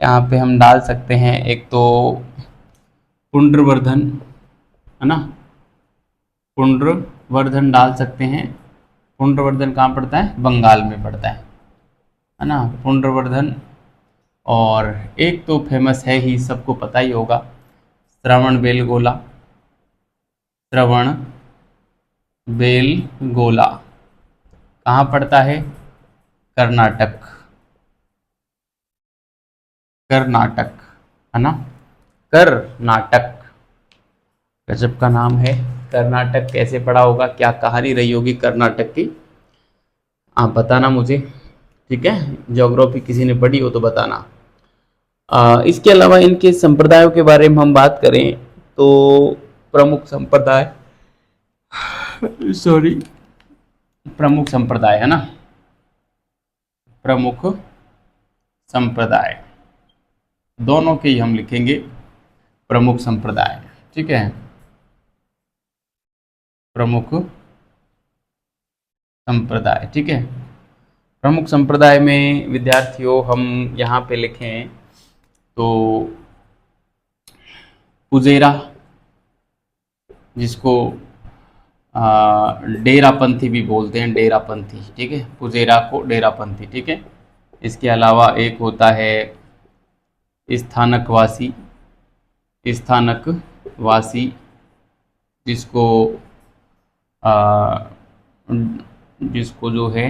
यहाँ पे हम डाल सकते हैं, एक तो पुंड्रवर्धन, है ना, पुंड्रवर्धन डाल सकते हैं। पुंड्रवर्धन कहाँ पड़ता है? बंगाल में पड़ता है ना, पुंड्रवर्धन। और एक तो फेमस है ही, सबको पता ही होगा, श्रवण बेलगोला, श्रवण बेलगोला कहाँ पड़ता है? कर्नाटक, कर्नाटक, है ना, कर्नाटक। गजब का नाम है। कर्नाटक कैसे पड़ा होगा, क्या कहानी रही होगी कर्नाटक की, आप बताना मुझे, ठीक है। ज्योग्राफी किसी ने पढ़ी हो तो बताना। इसके अलावा इनके संप्रदायों के बारे में हम बात करें तो प्रमुख संप्रदाय, सॉरी, प्रमुख संप्रदाय, है ना, प्रमुख संप्रदाय, दोनों के ही हम लिखेंगे प्रमुख संप्रदाय, ठीक है। प्रमुख संप्रदाय, ठीक है। प्रमुख संप्रदाय में विद्यार्थियों हम यहाँ पे लिखें तो पुजेरा, जिसको डेरापंथी भी बोलते हैं, डेरापंथी, ठीक है, पुजेरा को डेरापंथी, ठीक है। इसके अलावा एक होता है स्थानकवासी, स्थानकवासी, जिसको जिसको जो है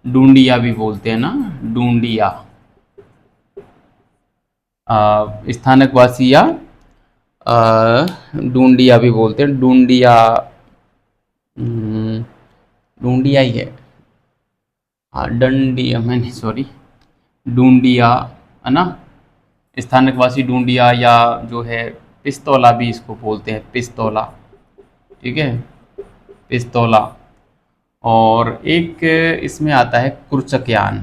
डूंडिया भी बोलते हैं ना, डूंडिया, स्थानकवासी या डूंडिया भी बोलते हैं, डूंडिया, डूंडिया ही है, हाँ, डंडिया, मैंने सॉरी, डूंडिया, है ना, स्थानकवासी डूंडिया, या जो है पिस्तौला भी इसको बोलते हैं, पिस्तौला, ठीक है, पिस्तौला। और एक इसमें आता है कुर्चकयान,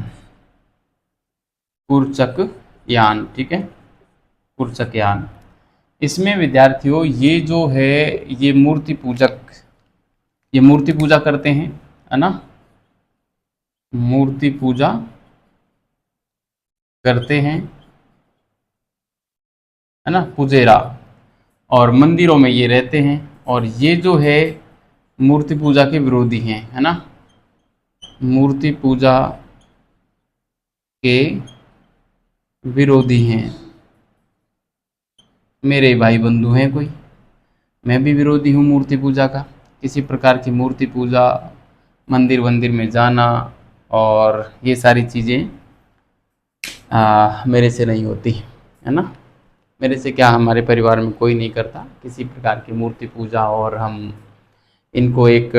कुर्चकयान, ठीक है, कुर्चकयान। इसमें विद्यार्थियों ये जो है ये मूर्ति पूजक, ये मूर्ति पूजा करते हैं, है ना, मूर्ति पूजा करते हैं, है ना, पुजेरा, और मंदिरों में ये रहते हैं, और ये जो है मूर्ति पूजा के विरोधी हैं, है ना, मूर्ति पूजा के विरोधी हैं। मेरे भाई बंधु हैं कोई, मैं भी विरोधी हूँ मूर्ति पूजा का, किसी प्रकार की मूर्ति पूजा, मंदिर वंदिर में जाना और ये सारी चीज़ें मेरे से नहीं होती, है ना, मेरे से क्या, हमारे परिवार में कोई नहीं करता किसी प्रकार की मूर्ति पूजा, और हम इनको एक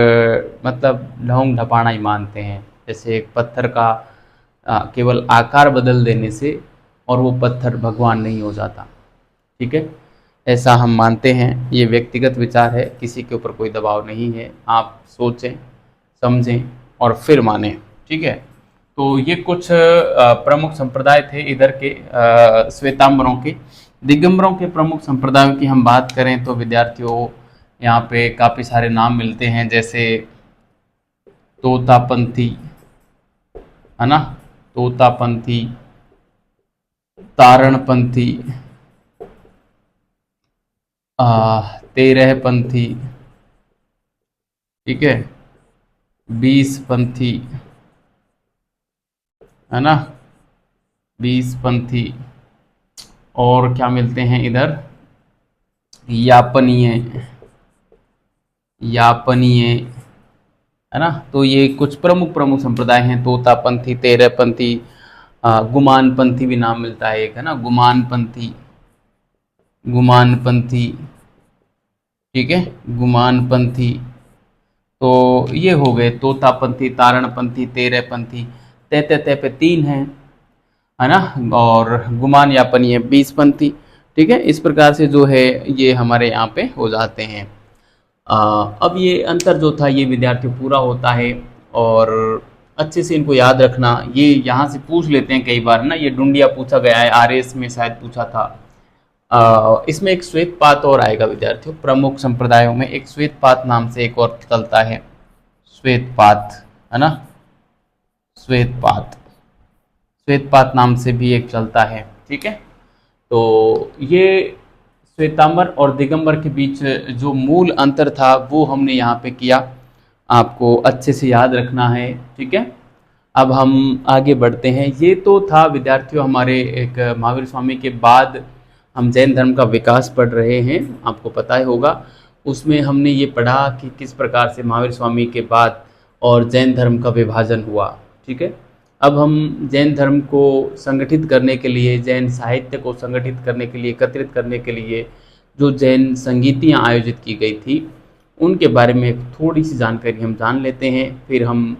मतलब ढोंग ढपाना ही मानते हैं। जैसे एक पत्थर का केवल आकार बदल देने से और वो पत्थर भगवान नहीं हो जाता, ठीक है, ऐसा हम मानते हैं। ये व्यक्तिगत विचार है, किसी के ऊपर कोई दबाव नहीं है, आप सोचें समझें और फिर मानें, ठीक है। तो ये कुछ प्रमुख संप्रदाय थे इधर के श्वेतांबरों के। दिगंबरों के प्रमुख संप्रदायों की हम बात करें तो विद्यार्थियों यहाँ पे काफ़ी सारे नाम मिलते हैं, जैसे तोतापंथी, है ना, तोतापंथी, तारणपंथी, तेरहपंथी, ठीक है, बीसपंथी, है ना, बीसपंथी, और क्या मिलते हैं इधर, यापनीय, यापनीय, है ना। तो ये कुछ प्रमुख प्रमुख संप्रदाय हैं, तोतापंथी, तेरहपंथी, गुमानपंथी भी नाम मिलता है एक, है ना, गुमानपंथी, गुमानपंथी, ठीक है, गुमानपंथी। तो ये हो गए तोतापंथी, तारणपंथी, तेरहपंथी, तैते पे 3 हैं, है ना, और गुमान यापनीय 20पंथी, ठीक है। इस प्रकार से जो है ये हमारे यहाँ पे हो जाते हैं। अब ये अंतर जो था ये विद्यार्थी पूरा होता है, और अच्छे से इनको याद रखना। ये यहाँ से पूछ लेते हैं कई बार ना, ये डुंडिया पूछा गया है, आरएस में शायद पूछा था। इसमें एक श्वेत पात और आएगा विद्यार्थियों, प्रमुख संप्रदायों में एक श्वेत पात नाम से एक और चलता है, श्वेत पात, है ना, श्वेत पात, श्वेत पात नाम से भी एक चलता है। ठीक है, तो ये श्वेतांबर और दिगंबर के बीच जो मूल अंतर था वो हमने यहाँ पे किया, आपको अच्छे से याद रखना है। ठीक है, अब हम आगे बढ़ते हैं। ये तो था विद्यार्थियों हमारे एक महावीर स्वामी के बाद हम जैन धर्म का विकास पढ़ रहे हैं, आपको पता ही होगा। उसमें हमने ये पढ़ा कि किस प्रकार से महावीर स्वामी के बाद और जैन धर्म का विभाजन हुआ। ठीक है, अब हम जैन धर्म को संगठित करने के लिए, जैन साहित्य को संगठित करने के लिए, एकत्रित करने के लिए जो जैन संगीतियाँ आयोजित की गई थी उनके बारे में थोड़ी सी जानकारी हम जान लेते हैं, फिर हम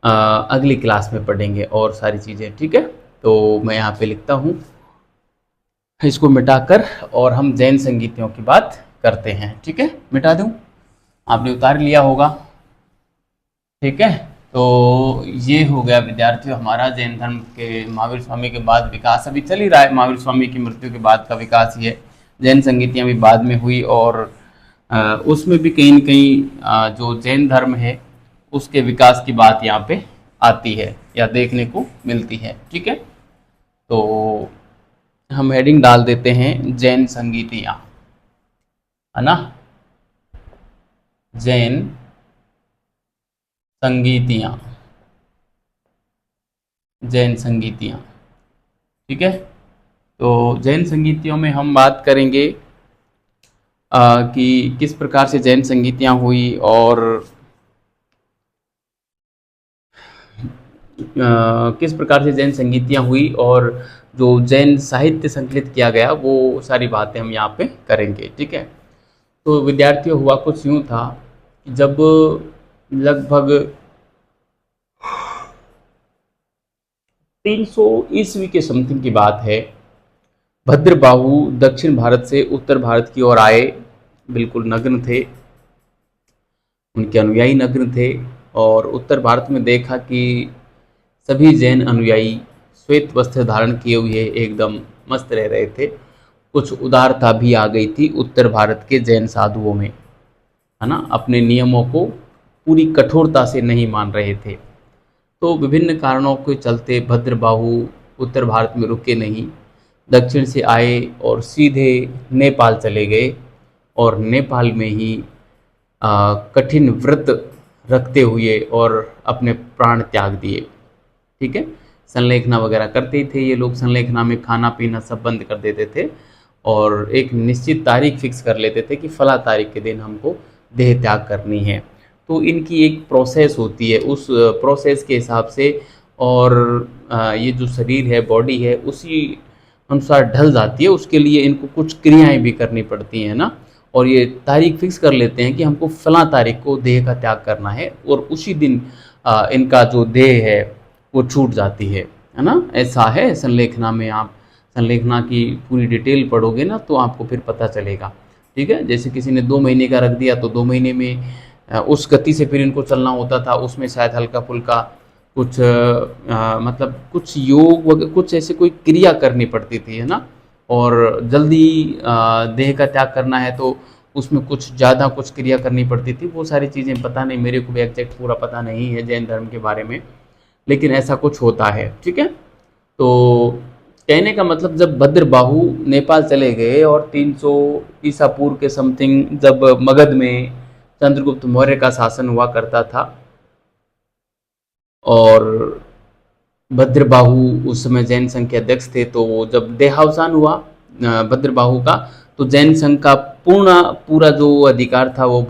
अगली क्लास में पढ़ेंगे और सारी चीज़ें। ठीक है, तो मैं यहाँ पे लिखता हूँ इसको मिटाकर, और हम जैन संगीतियों की बात करते हैं। ठीक है, मिटा दूँ, आपने उतार लिया होगा। ठीक है, तो ये हो गया विद्यार्थियों हमारा जैन धर्म के महावीर स्वामी के बाद विकास। अभी चल ही रहा है, महावीर स्वामी की मृत्यु के बाद का विकास ये। जैन संगीतियाँ भी बाद में हुई और उसमें भी कहीं न कहीं जो जैन धर्म है उसके विकास की बात यहाँ पे आती है या देखने को मिलती है। ठीक है, तो हम हेडिंग डाल देते हैं जैन संगीतियाँ, है ना, जैन संगीतियाँ, जैन संगीतियाँ। ठीक है, तो जैन संगीतियों में हम बात करेंगे कि किस प्रकार से जैन संगीतियाँ हुई और किस प्रकार से जैन संगीतियाँ हुई और जो जैन साहित्य संकलित किया गया वो सारी बातें हम यहाँ पे करेंगे। ठीक है, तो विद्यार्थियों हुआ कुछ यूँ था कि जब लगभग 300 ईस्वी के समथिंग की बात है, भद्रबाहु दक्षिण भारत से उत्तर भारत की ओर आए, बिल्कुल नग्न थे, उनके अनुयायी नग्न थे, और उत्तर भारत में देखा कि सभी जैन अनुयायी श्वेत वस्त्र धारण किए हुए एकदम मस्त रह रहे थे। कुछ उदारता भी आ गई थी उत्तर भारत के जैन साधुओं में, है ना, अपने नियमों को पूरी कठोरता से नहीं मान रहे थे। तो विभिन्न कारणों के चलते भद्रबाहु उत्तर भारत में रुके नहीं, दक्षिण से आए और सीधे नेपाल चले गए और नेपाल में ही कठिन व्रत रखते हुए और अपने प्राण त्याग दिए। ठीक है, संलेखना वगैरह करते ही थे ये लोग, संलेखना में खाना पीना सब बंद कर देते थे और एक निश्चित तारीख फिक्स कर लेते थे कि फला तारीख के दिन हमको देह त्याग करनी है। तो इनकी एक प्रोसेस होती है, उस प्रोसेस के हिसाब से और ये जो शरीर है, बॉडी है, उसी अनुसार ढल जाती है। उसके लिए इनको कुछ क्रियाएं भी करनी पड़ती हैं ना, और ये तारीख फिक्स कर लेते हैं कि हमको फला तारीख को देह का त्याग करना है और उसी दिन इनका जो देह है वो छूट जाती है ना। ऐसा है संलेखना में, आप संलेखना की पूरी डिटेल पढ़ोगे ना तो आपको फिर पता चलेगा। ठीक है, जैसे किसी ने 2 महीने का रख दिया तो 2 महीने में उस गति से फिर इनको चलना होता था, उसमें शायद हल्का फुल्का कुछ मतलब कुछ योग वगैरह कुछ ऐसे कोई क्रिया करनी पड़ती थी, है ना। और जल्दी देह का त्याग करना है तो उसमें कुछ ज़्यादा कुछ क्रिया करनी पड़ती थी। वो सारी चीज़ें पता नहीं, मेरे को भी एग्जैक्ट पूरा पता नहीं है जैन धर्म के बारे में, लेकिन ऐसा कुछ होता है। ठीक है, तो कहने का मतलब जब भद्रबाहु नेपाल चले गए और 300 ईसा पूर्व के समथिंग जब मगध में चंद्रगुप्त मौर्य का शासन हुआ करता था और भद्रबाहु उस समय जैन संघ के अध्यक्ष थे, तो जब देहावसान हुआ भद्रबाहु का तो जैन संघ का पूरा जो अधिकार था वो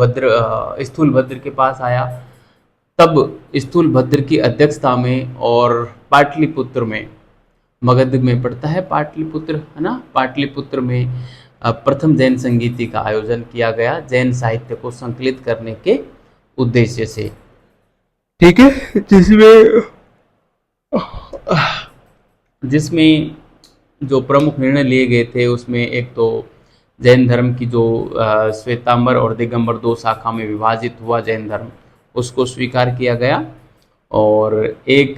स्थूल भद्र के पास आया। तब स्थूल भद्र की अध्यक्षता में और पाटलिपुत्र में, मगध में पड़ता है पाटलिपुत्र, है ना, पाटलिपुत्र में प्रथम जैन संगीति का आयोजन किया गया जैन साहित्य को संकलित करने के उद्देश्य से। ठीक है, जिसमें जो प्रमुख निर्णय लिए गए थे उसमें एक तो जैन धर्म की जो श्वेतांबर और दिगंबर 2 शाखा में विभाजित हुआ जैन धर्म, उसको स्वीकार किया गया। और एक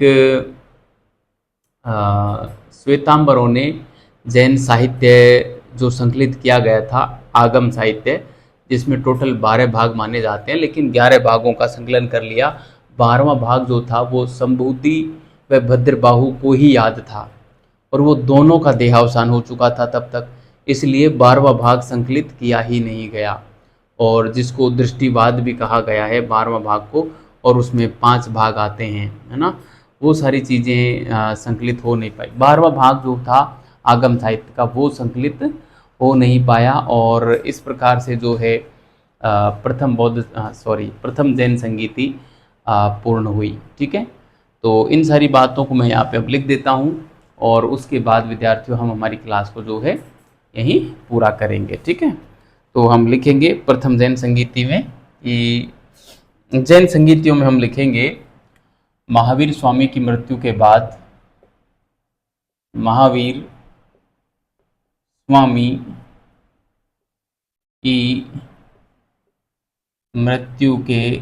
श्वेतांबरों ने जैन साहित्य जो संकलित किया गया था, आगम साहित्य, जिसमें टोटल 12 भाग माने जाते हैं, लेकिन 11 भागों का संकलन कर लिया। 12वां भाग जो था वो संभूति व भद्रबाहु को ही याद था, और वो दोनों का देहावसान हो चुका था तब तक, इसलिए 12वां भाग संकलित किया ही नहीं गया, और जिसको दृष्टिवाद भी कहा गया है 12वां भाग को, और उसमें 5 भाग आते हैं, है ना। वो सारी चीज़ें संकलित हो नहीं पाई। 12वां भाग जो था आगम साहित्य का, वो संकलित हो नहीं पाया, और इस प्रकार से जो है प्रथम जैन संगीति पूर्ण हुई। ठीक है, तो इन सारी बातों को मैं यहाँ पे अब लिख देता हूँ, और उसके बाद विद्यार्थियों हम हमारी क्लास को जो है यहीं पूरा करेंगे। ठीक है, तो हम लिखेंगे प्रथम जैन संगीति में कि जैन संगीतियों में हम लिखेंगे महावीर स्वामी की मृत्यु के बाद, महावीर स्वामी की मृत्यु के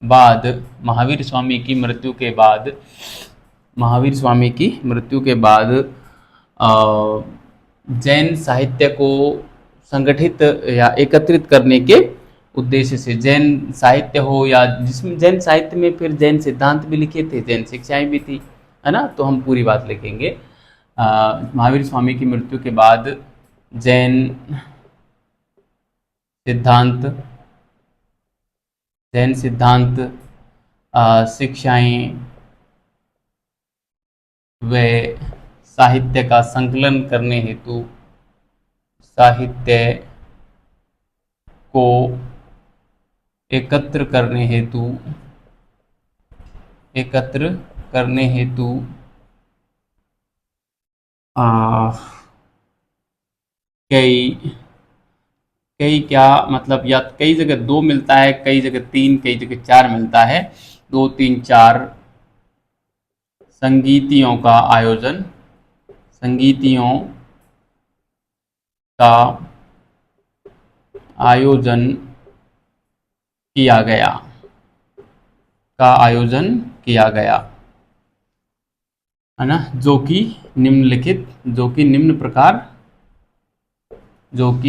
बाद, महावीर स्वामी की मृत्यु के बाद, महावीर स्वामी की मृत्यु के बाद जैन साहित्य को संगठित या एकत्रित करने के उद्देश्य से, जैन साहित्य हो या जिसमें जैन साहित्य में फिर जैन सिद्धांत भी लिखे थे, जैन शिक्षाएं भी थी, है ना, तो हम पूरी बात लिखेंगे। महावीर स्वामी की मृत्यु के बाद जैन सिद्धांत, शिक्षाएं व साहित्य का संकलन करने हेतु, साहित्य को एकत्र करने हेतु कई क्या मतलब, या कई जगह 2 मिलता है, कई जगह 3, कई जगह 4 मिलता है, 2, 3, 4 संगीतियों का आयोजन किया गया, है ना, जो कि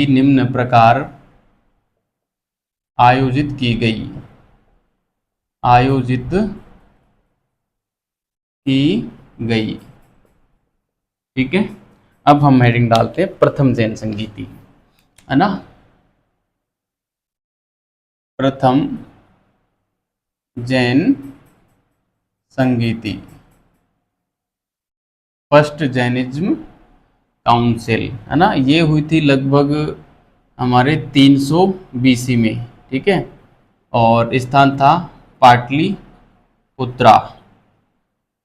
निम्न प्रकार आयोजित की गई। ठीक है, अब हम हेडिंग डालते हैं प्रथम जैन संगीति, है ना, प्रथम जैन संगीति, फर्स्ट जैनिज्म काउंसिल, है ना, ये हुई थी लगभग हमारे 300 BC में। ठीक है, और स्थान था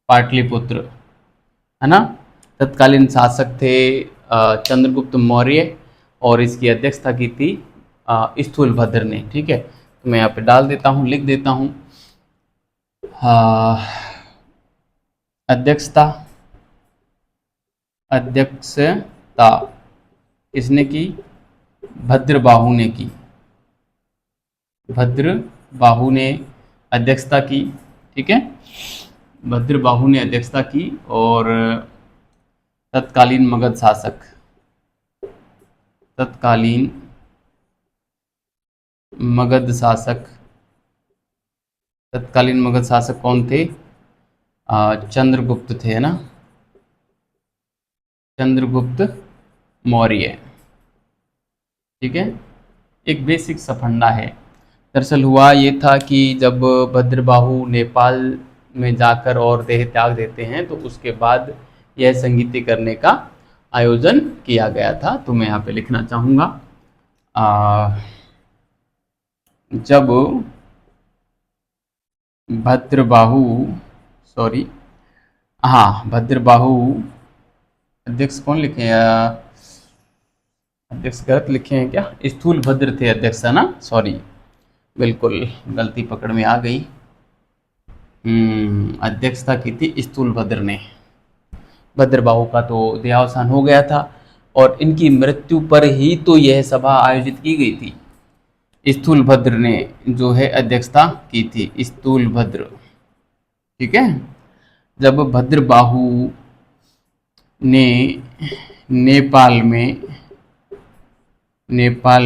पाटलिपुत्र, है ना। तत्कालीन शासक थे चंद्रगुप्त मौर्य, और इसकी अध्यक्षता की थी स्थूलभद्र ने। ठीक है, तो मैं यहाँ पे डाल देता हूँ, लिख देता हूँ, अध्यक्षता किसने की? भद्रबाहु ने अध्यक्षता की। ठीक है, भद्रबाहु ने अध्यक्षता की, और तत्कालीन मगध शासक कौन थे? चंद्रगुप्त थे, है ना, चंद्रगुप्त मौर्य। ठीक है, एक बेसिक सा फंडा है। दरअसल हुआ ये था कि जब भद्रबाहु नेपाल में जाकर और देह त्याग देते हैं, तो उसके बाद यह संगीति करने का आयोजन किया गया था। तो मैं यहाँ पे लिखना चाहूँगा, जब भद्रबाहु अध्यक्ष कौन लिखे हैं? अध्यक्ष गलत लिखे हैं क्या? स्थूलभद्र थे अध्यक्ष, है ना, सॉरी, बिल्कुल गलती पकड़ में आ गई। अध्यक्षता की थी स्थूलभद्र ने। भद्रबाहु का तो देहावसान हो गया था, और इनकी मृत्यु पर ही तो यह सभा आयोजित की गई थी। स्थूलभद्र ने जो है अध्यक्षता की थी, स्थूलभद्र, ठीक है। जब भद्रबाहु ने नेपाल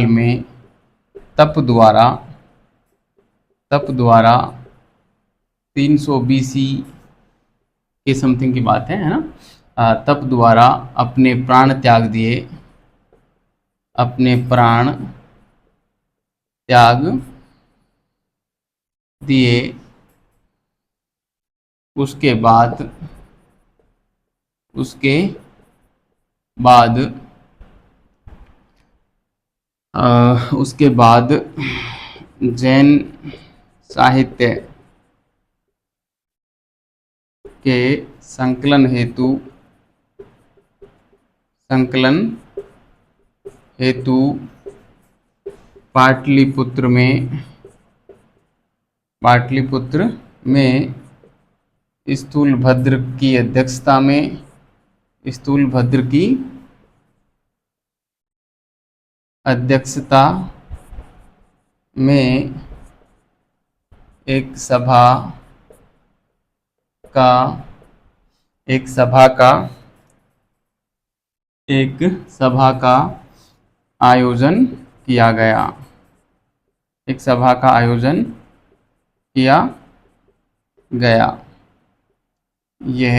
में तप द्वारा 300 BC के समथिंग की बात है ना, तप द्वारा अपने प्राण त्याग दिए, उसके बाद जैन साहित्य के संकलन हेतु पाटलिपुत्र में स्थूलभद्र की अध्यक्षता में एक सभा का आयोजन किया गया। यह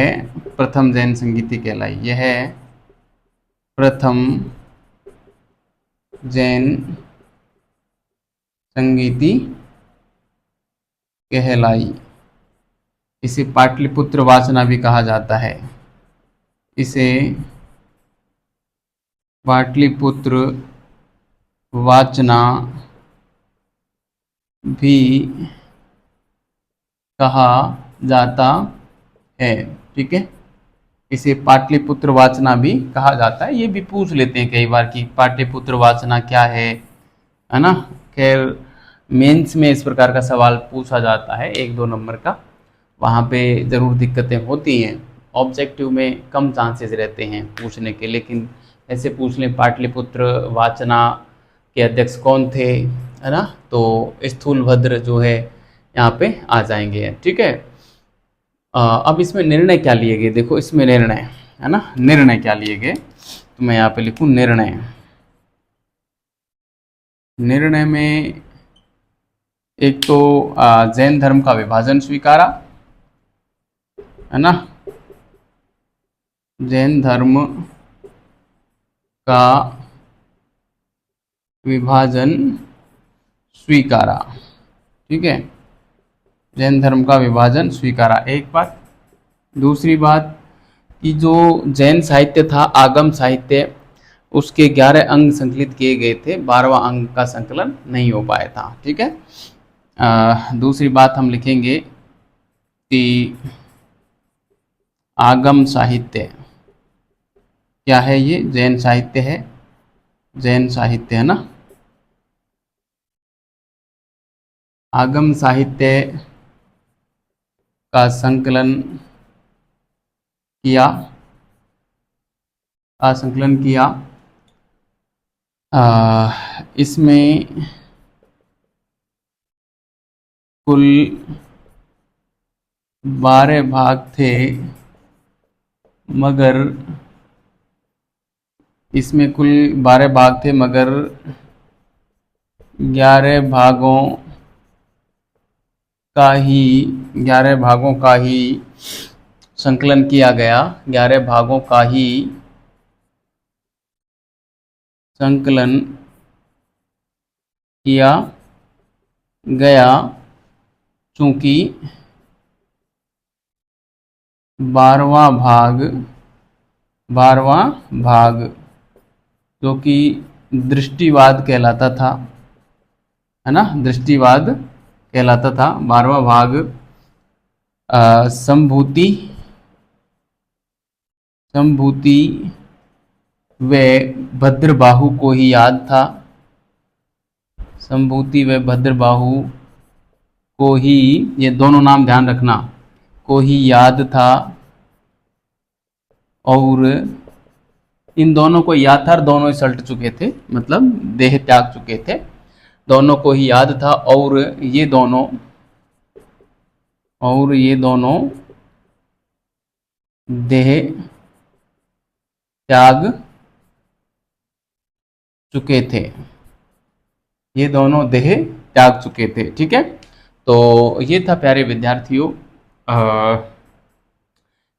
प्रथम जैन संगीति कहलाई। यह प्रथम जैन संगीति कहलाई। इसे पाटलिपुत्र वाचना भी कहा जाता है। इसे पाटलिपुत्र वाचना भी कहा जाता है। ठीक है, इसे पाटलिपुत्र वाचना भी कहा जाता है। ये भी पूछ लेते हैं कई बार कि पाटलिपुत्र वाचना क्या है ना। खैर मेंस में इस प्रकार का सवाल पूछा जाता है 1-2 नंबर का, वहाँ पे ज़रूर दिक्कतें होती हैं। ऑब्जेक्टिव में कम चांसेस रहते हैं पूछने के, लेकिन ऐसे पूछ लें पाटलिपुत्र वाचना के अध्यक्ष कौन थे, है ना, तो स्थूलभद्र जो है यहाँ पे आ जाएंगे। ठीक है, अब इसमें निर्णय क्या लिए गए, देखो इसमें निर्णय है ना, निर्णय क्या लिए गए, तो मैं यहाँ पे लिखूँ निर्णय में एक तो जैन धर्म का विभाजन स्वीकारा, है ना, जैन धर्म का विभाजन स्वीकारा। ठीक है, जैन धर्म का विभाजन स्वीकारा, एक बात। दूसरी बात कि जो जैन साहित्य था, आगम साहित्य, उसके 11 अंग संकलित किए गए थे, 12वां अंग का संकलन नहीं हो पाया था। ठीक है, दूसरी बात हम लिखेंगे कि आगम साहित्य क्या है, ये जैन साहित्य है, जैन साहित्य है ना। आगम साहित्य का संकलन किया, इसमें कुल 12 भाग थे, मगर इसमें कुल 12 भाग थे, मगर 11 भागों का ही संकलन किया गया। 11 भागों का ही संकलन किया गया, चूंकि 12वां भाग जो कि दृष्टिवाद कहलाता था, है ना, दृष्टिवाद कहलाता था। 12वां भाग संभूति व भद्रबाहु को ही याद था। संभूति व भद्रबाहु को ही, ये दोनों नाम ध्यान रखना, को ही याद था, और इन दोनों को याद था, दोनों सल्ट चुके थे, मतलब देह त्याग चुके थे, दोनों को ही याद था, और ये दोनों और ये दोनों देह त्याग चुके थे, ये दोनों देह त्याग चुके थे। ठीक है, तो ये था प्यारे विद्यार्थियों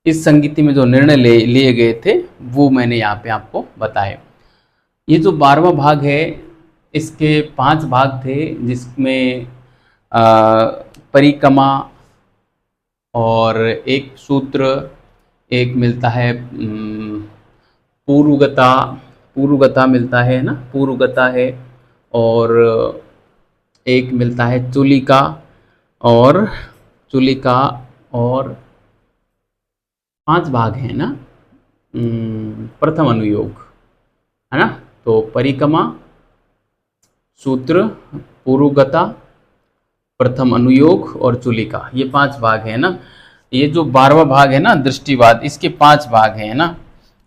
इस संगीति में जो निर्णय लिए गए थे वो मैंने यहाँ पे आपको बताए। ये जो 12वां भाग है इसके 5 भाग थे, जिसमें परिक्रमा और एक सूत्र, एक मिलता है पूर्वगता, पूर्वगता मिलता है ना, पूर्वगता है, और एक मिलता है चुलिका, और चुलिका, और 5 भाग हैं ना, प्रथम अनुयोग है ना। तो परिक्रमा, सूत्र, पूर्वगता, प्रथम अनुयोग और चुलिका, ये 5 भाग है ना। ये जो 12वां भाग है ना दृष्टिवाद, इसके 5 भाग हैं ना।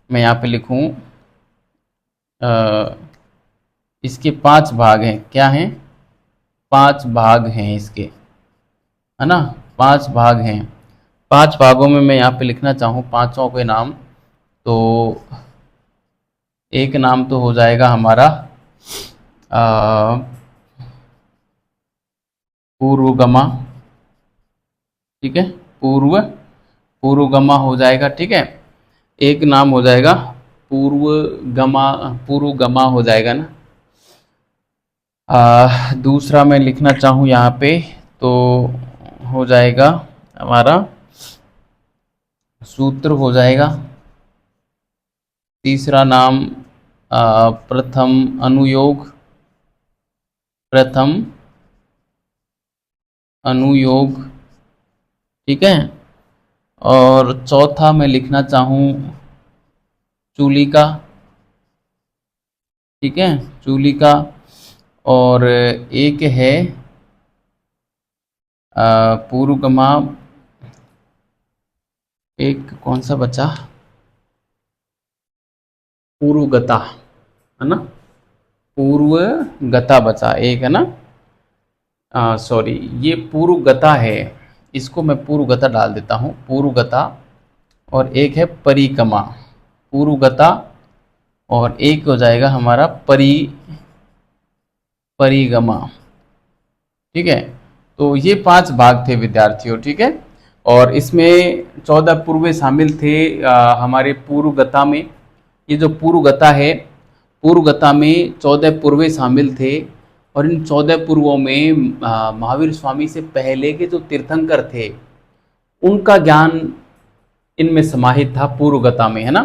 मैं यहाँ पे लिखूं इसके 5 भाग हैं, क्या हैं, 5 भाग हैं इसके, है ना, 5 भाग हैं। 5 भागों में मैं यहाँ पे लिखना चाहूँ पांचों के नाम, तो एक नाम तो हो जाएगा हमारा पूर्वगमा। ठीक है, पूर्वगमा हो जाएगा। ठीक है, एक नाम हो जाएगा पूर्वगमा, पूर्वगमा हो जाएगा ना। दूसरा मैं लिखना चाहूँ यहाँ पे तो हो जाएगा हमारा सूत्र हो जाएगा। तीसरा नाम प्रथम अनुयोग, प्रथम अनुयोग। ठीक है, और चौथा मैं लिखना चाहूँ चूलिका। ठीक है, चूलिका, और एक है पूर्वगमा, एक कौन सा बचा, पूर्वगता है ना, पूर्वगता बचा एक है ना, सॉरी ये पूर्वगता है, इसको मैं पूर्वगता डाल देता हूँ, पूर्वगता, और एक है परिक्रमा, पूर्वगता, और एक हो जाएगा हमारा परिगमा। ठीक है, तो ये 5 भाग थे विद्यार्थियों। ठीक है, और इसमें 14 पूर्वे शामिल थे हमारे पूर्वगता में। ये जो पूर्वगता है, पूर्वगता में 14 पूर्वे शामिल थे, और इन 14 पूर्वों में महावीर स्वामी से पहले के जो तीर्थंकर थे उनका ज्ञान इनमें समाहित था पूर्वगता में, है ना।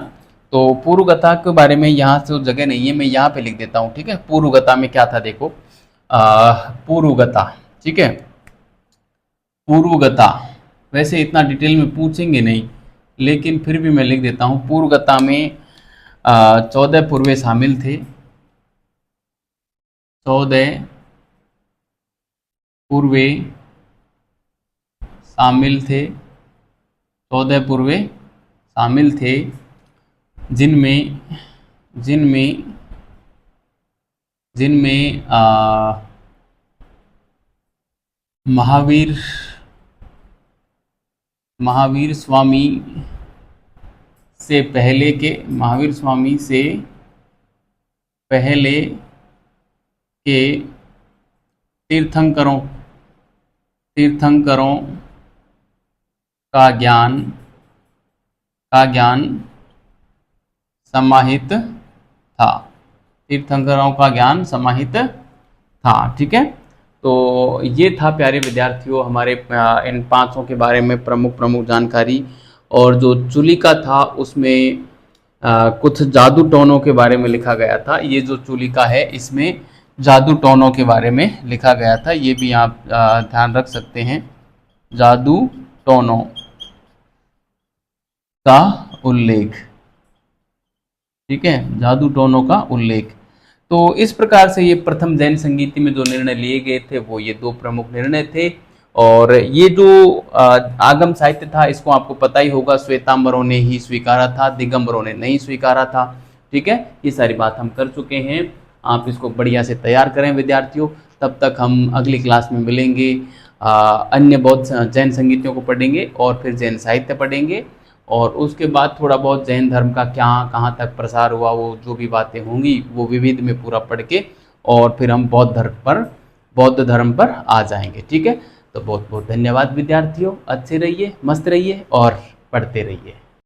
तो पूर्वगता के बारे में यहाँ से जगह नहीं है, मैं यहाँ पे लिख देता हूँ। ठीक है, पूर्वगता में क्या था देखो, पूर्वगता। ठीक है, पूर्वगता वैसे इतना डिटेल में पूछेंगे नहीं, लेकिन फिर भी मैं लिख देता हूँ। पूर्वगता में 14 पूर्वे शामिल थे, 14 पूर्वे शामिल थे, 14 पूर्वे शामिल थे, जिनमें जिनमें जिनमें महावीर स्वामी से पहले के, महावीर स्वामी से पहले के तीर्थंकरों का ज्ञान समाहित था, तीर्थंकरों का ज्ञान समाहित था। ठीक है, तो ये था प्यारे विद्यार्थियों हमारे इन 5 के बारे में प्रमुख जानकारी। और जो चूलिका था उसमें कुछ जादू टोनों के बारे में लिखा गया था। ये जो चूलिका है इसमें जादू टोनों के बारे में लिखा गया था, ये भी आप ध्यान रख सकते हैं, जादू टोनों का उल्लेख। ठीक है, जादू टोनों का उल्लेख। तो इस प्रकार से ये प्रथम जैन संगीति में जो निर्णय लिए गए थे वो ये 2 प्रमुख निर्णय थे। और ये जो आगम साहित्य था इसको आपको पता ही होगा, श्वेतांबरों ने ही स्वीकारा था, दिगंबरों ने नहीं स्वीकारा था। ठीक है, ये सारी बात हम कर चुके हैं, आप इसको बढ़िया से तैयार करें विद्यार्थियों। तब तक हम अगली क्लास में मिलेंगे। अन्य बौद्ध जैन संगीतियों को पढ़ेंगे और फिर जैन साहित्य पढ़ेंगे, और उसके बाद थोड़ा बहुत जैन धर्म का क्या कहाँ तक प्रसार हुआ, वो जो भी बातें होंगी वो विविध में पूरा पढ़ के, और फिर हम बौद्ध धर्म पर आ जाएंगे। ठीक है, तो बहुत बहुत धन्यवाद विद्यार्थियों, अच्छे रहिए, मस्त रहिए और पढ़ते रहिए।